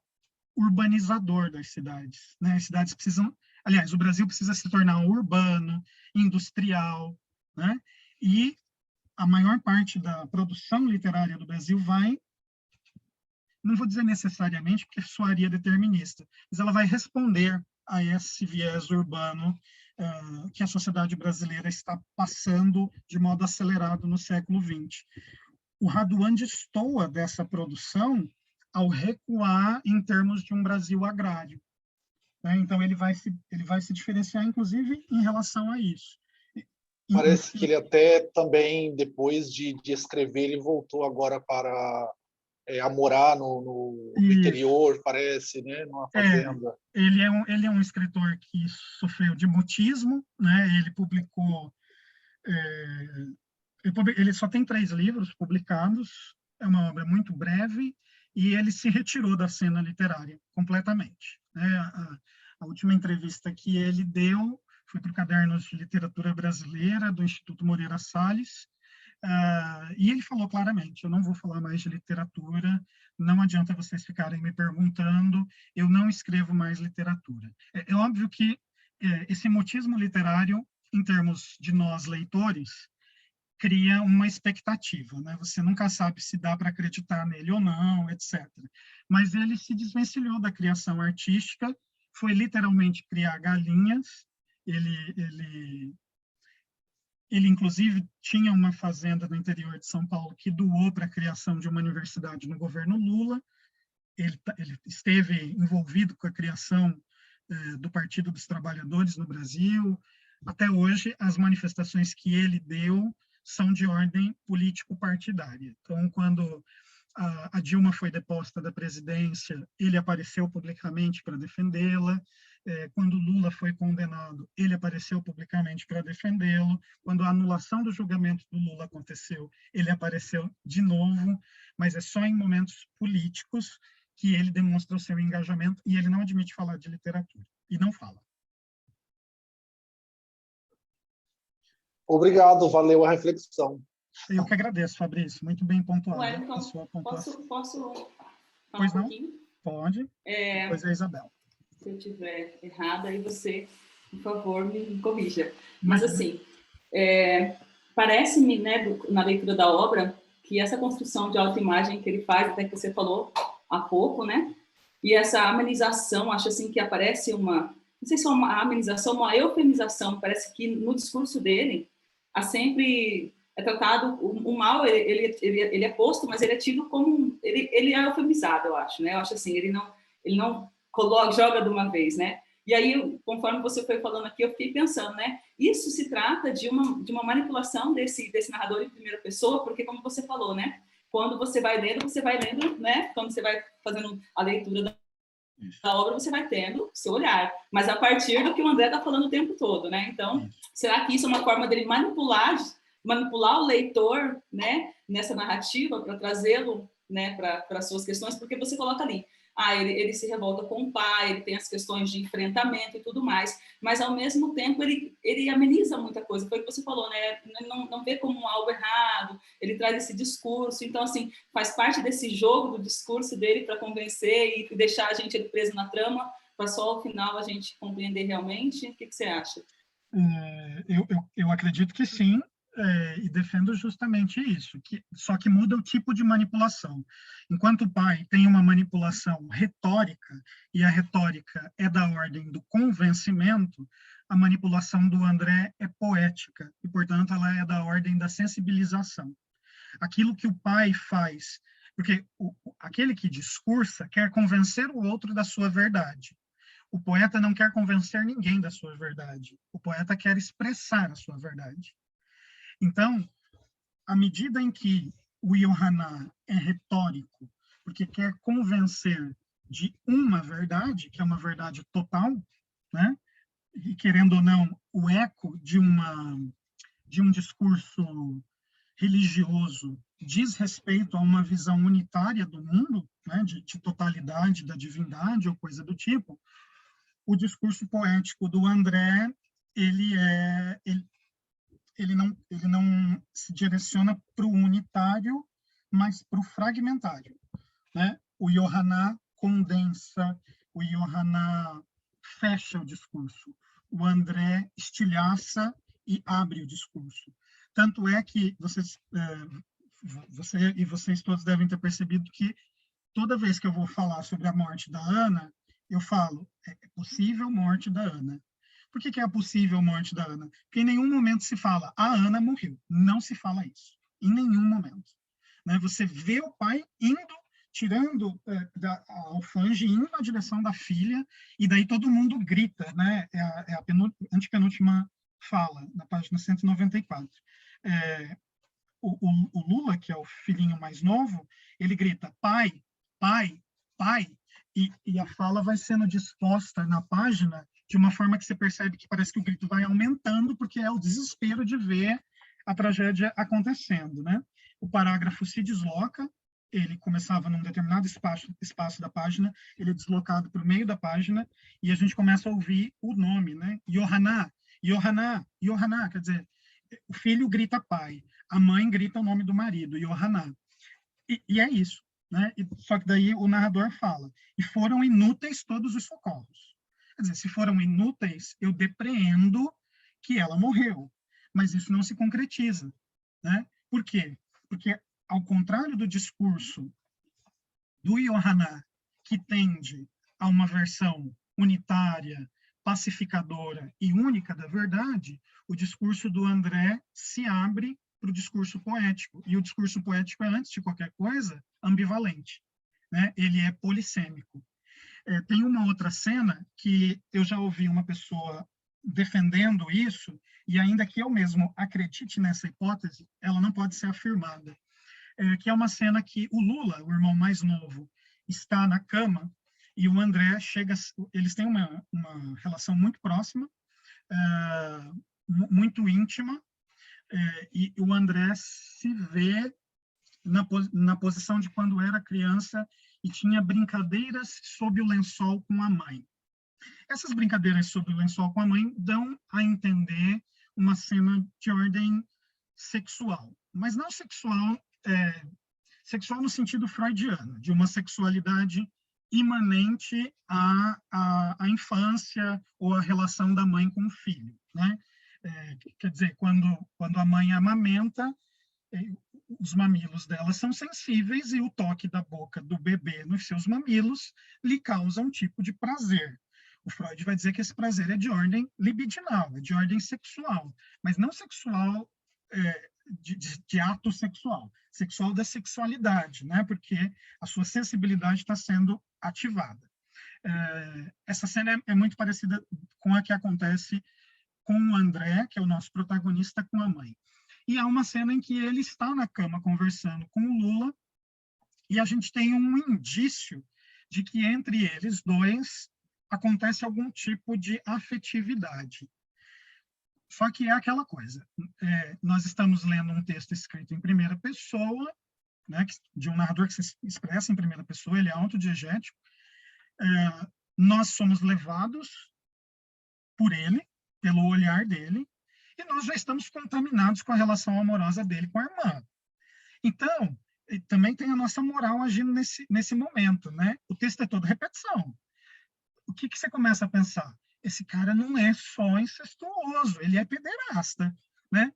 urbanizador das cidades, né? As cidades precisam, aliás, o Brasil precisa se tornar urbano, industrial, né? E a maior parte da produção literária do Brasil vai, não vou dizer necessariamente, porque soaria determinista, mas ela vai responder a esse viés urbano que a sociedade brasileira está passando de modo acelerado no século XX. O Raduan destoa dessa produção ao recuar em termos de um Brasil agrário, né? Então ele vai se diferenciar, inclusive, em relação a isso. Parece que ele até também, depois de escrever, ele voltou agora para a morar no interior, parece, né? Numa fazenda. Ele é um escritor que sofreu de mutismo, né? Ele publicou... ele só tem 3 livros publicados, é uma obra muito breve, e ele se retirou da cena literária completamente, né? A última entrevista que ele deu foi para o Cadernos de Literatura Brasileira, do Instituto Moreira Salles, e ele falou claramente, eu não vou falar mais de literatura, não adianta vocês ficarem me perguntando, eu não escrevo mais literatura. É óbvio que esse mutismo literário, em termos de nós leitores, cria uma expectativa, né? Você nunca sabe se dá para acreditar nele ou não, etc. Mas ele se desvencilhou da criação artística, foi literalmente criar galinhas. Ele inclusive tinha uma fazenda no interior de São Paulo que doou para a criação de uma universidade no governo Lula. Ele esteve envolvido com a criação do Partido dos Trabalhadores no Brasil. Até hoje, as manifestações que ele deu são de ordem político-partidária. Então, quando a Dilma foi deposta da presidência, ele apareceu publicamente para defendê-la. Quando Lula foi condenado, ele apareceu publicamente para defendê-lo. Quando a anulação do julgamento do Lula aconteceu, ele apareceu de novo, mas é só em momentos políticos que ele demonstra o seu engajamento, e ele não admite falar de literatura, e não fala. Obrigado, valeu a reflexão. Eu que agradeço, Fabrício, muito bem pontuado. Wellington, posso falar pois um não? pouquinho? Pode, depois é a Isabel. Se eu estiver errada, aí você, por favor, me corrija. Mas, assim, parece-me, né, na leitura da obra, que essa construção de autoimagem que ele faz, até que você falou, há pouco, né? E essa amenização, acho assim que aparece não sei se é uma amenização, uma eufemização, parece que no discurso dele há sempre é tratado o mal, ele é posto, mas ele é tido como ele é eufemizado, eu acho, né? Eu acho assim, ele não joga de uma vez, né? E aí, conforme você foi falando aqui, eu fiquei pensando, né? Isso se trata de uma manipulação desse narrador em primeira pessoa, porque como você falou, né? Quando você vai lendo, né? Quando você vai fazendo a leitura da obra, você vai tendo seu olhar, mas a partir do que o André está falando o tempo todo, né? Então, será que isso é uma forma dele manipular o leitor, né? Nessa narrativa para trazê-lo, né? Para suas questões, porque você coloca ali, ele se revolta com o pai, ele tem as questões de enfrentamento e tudo mais, mas ao mesmo tempo ele ameniza muita coisa, foi o que você falou, né? Não vê como algo errado, ele traz esse discurso, então assim, faz parte desse jogo do discurso dele para convencer e deixar a gente preso na trama, para só ao final a gente compreender realmente. O que você acha? Eu acredito que sim, e defendo justamente isso, só que muda o tipo de manipulação. Enquanto o pai tem uma manipulação retórica, e a retórica é da ordem do convencimento, a manipulação do André é poética, e, portanto, ela é da ordem da sensibilização. Aquilo que o pai faz, porque aquele que discursa quer convencer o outro da sua verdade. O poeta não quer convencer ninguém da sua verdade. O poeta quer expressar a sua verdade. Então, à medida em que o Yohaná é retórico, porque quer convencer de uma verdade, que é uma verdade total, né? E, querendo ou não, o eco de um discurso religioso diz respeito a uma visão unitária do mundo, né? de totalidade da divindade ou coisa do tipo, o discurso poético do André, ele não se direciona para o unitário, mas para o fragmentário, né? O Yohaná condensa, o Yohaná fecha o discurso, o André estilhaça e abre o discurso. Tanto é que você e vocês todos devem ter percebido que toda vez que eu vou falar sobre a morte da Ana, eu falo, é possível morte da Ana. Por que é a possível morte da Ana? Porque em nenhum momento se fala, a Ana morreu. Não se fala isso. Em nenhum momento. Né? Você vê o pai tirando a alfange, indo na direção da filha, e daí todo mundo grita, né? É a antepenúltima fala, na página 194. O Lula, que é o filhinho mais novo, ele grita, pai, pai, pai, e a fala vai sendo disposta na página de uma forma que você percebe que parece que o grito vai aumentando, porque é o desespero de ver a tragédia acontecendo, né? O parágrafo se desloca, ele começava num determinado espaço da página, ele é deslocado para o meio da página, e a gente começa a ouvir o nome, né? Yohaná, Yohaná, Yohaná, quer dizer, o filho grita pai, a mãe grita o nome do marido, Yohaná. E é isso, né? Só que daí o narrador fala, e foram inúteis todos os socorros. Quer dizer, se foram inúteis, eu depreendo que ela morreu, mas isso não se concretiza, né? Por quê? Porque, ao contrário do discurso do Yohaná, que tende a uma versão unitária, pacificadora e única da verdade, o discurso do André se abre para o discurso poético. E o discurso poético é, antes de qualquer coisa, ambivalente, né? Ele é polissêmico. Tem uma outra cena que eu já ouvi uma pessoa defendendo isso, e ainda que eu mesmo acredite nessa hipótese, ela não pode ser afirmada. Que é uma cena que o Lula, o irmão mais novo, está na cama e o André chega, eles têm uma relação muito próxima, muito íntima, e o André se vê na posição de quando era criança e tinha brincadeiras sob o lençol com a mãe. Essas brincadeiras sob o lençol com a mãe dão a entender uma cena de ordem sexual, mas não sexual, sexual no sentido freudiano, de uma sexualidade imanente à infância ou à relação da mãe com o filho, né? Quer dizer, quando a mãe amamenta, os mamilos dela são sensíveis e o toque da boca do bebê nos seus mamilos lhe causa um tipo de prazer. O Freud vai dizer que esse prazer é de ordem libidinal, é de ordem sexual, mas não sexual de ato sexual, sexual da sexualidade, né? Porque a sua sensibilidade está sendo ativada. Essa cena é muito parecida com a que acontece com o André, que é o nosso protagonista, com a mãe. E há uma cena em que ele está na cama conversando com o Lula e a gente tem um indício de que entre eles dois acontece algum tipo de afetividade. Só que é aquela coisa, nós estamos lendo um texto escrito em primeira pessoa, né, de um narrador que se expressa em primeira pessoa, ele é autodiegético, nós somos levados por ele, pelo olhar dele, e nós já estamos contaminados com a relação amorosa dele com a irmã. Então, também tem a nossa moral agindo nesse momento, né? O texto é todo repetição. O que você começa a pensar? Esse cara não é só incestuoso, ele é pederasta, né?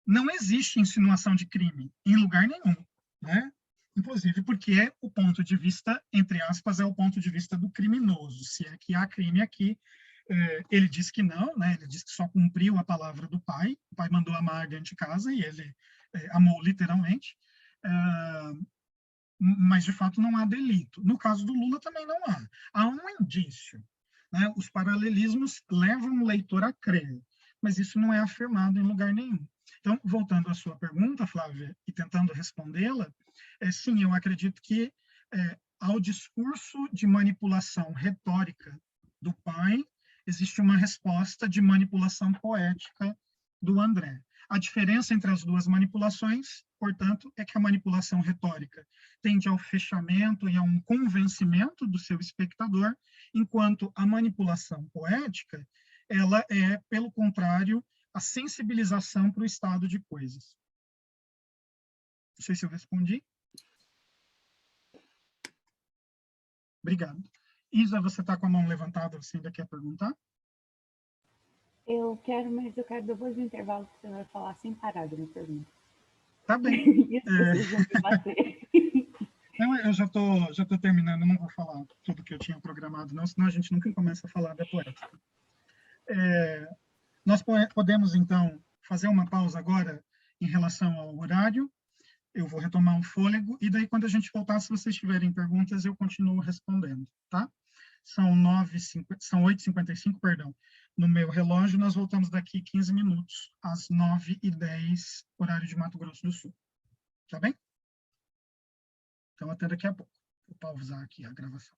Não existe insinuação de crime em lugar nenhum, né? Inclusive porque o ponto de vista, entre aspas, é o ponto de vista do criminoso. Se é que há crime aqui, ele diz que não, né? Ele diz que só cumpriu a palavra do pai. O pai mandou amar dentro de casa e ele amou literalmente. Mas, de fato, não há delito. No caso do Lula, também não há. Há um indício. Né? Os paralelismos levam o leitor a crer, mas isso não é afirmado em lugar nenhum. Então, voltando à sua pergunta, Flávia, e tentando respondê-la, sim, eu acredito que ao discurso de manipulação retórica do pai, existe uma resposta de manipulação poética do André. A diferença entre as duas manipulações, portanto, é que a manipulação retórica tende ao fechamento e a um convencimento do seu espectador, enquanto a manipulação poética, ela é, pelo contrário, a sensibilização para o estado de coisas. Não sei se eu respondi. Obrigado. Isa, você está com a mão levantada, você ainda quer perguntar? Eu quero, mas eu quero depois do intervalo que você vai falar sem parar da minha pergunta. Tá bem. Isso vocês vão me bater. Não, eu já tô terminando, não vou falar tudo que eu tinha programado, não, senão a gente nunca começa a falar da poética. Nós podemos, então, fazer uma pausa agora em relação ao horário. Eu vou retomar um fôlego, e daí, quando a gente voltar, se vocês tiverem perguntas, eu continuo respondendo, tá? São 8h55, perdão. No meu relógio, nós voltamos daqui 15 minutos, às 9h10, horário de Mato Grosso do Sul. Tá bem? Então, até daqui a pouco. Vou pausar aqui a gravação.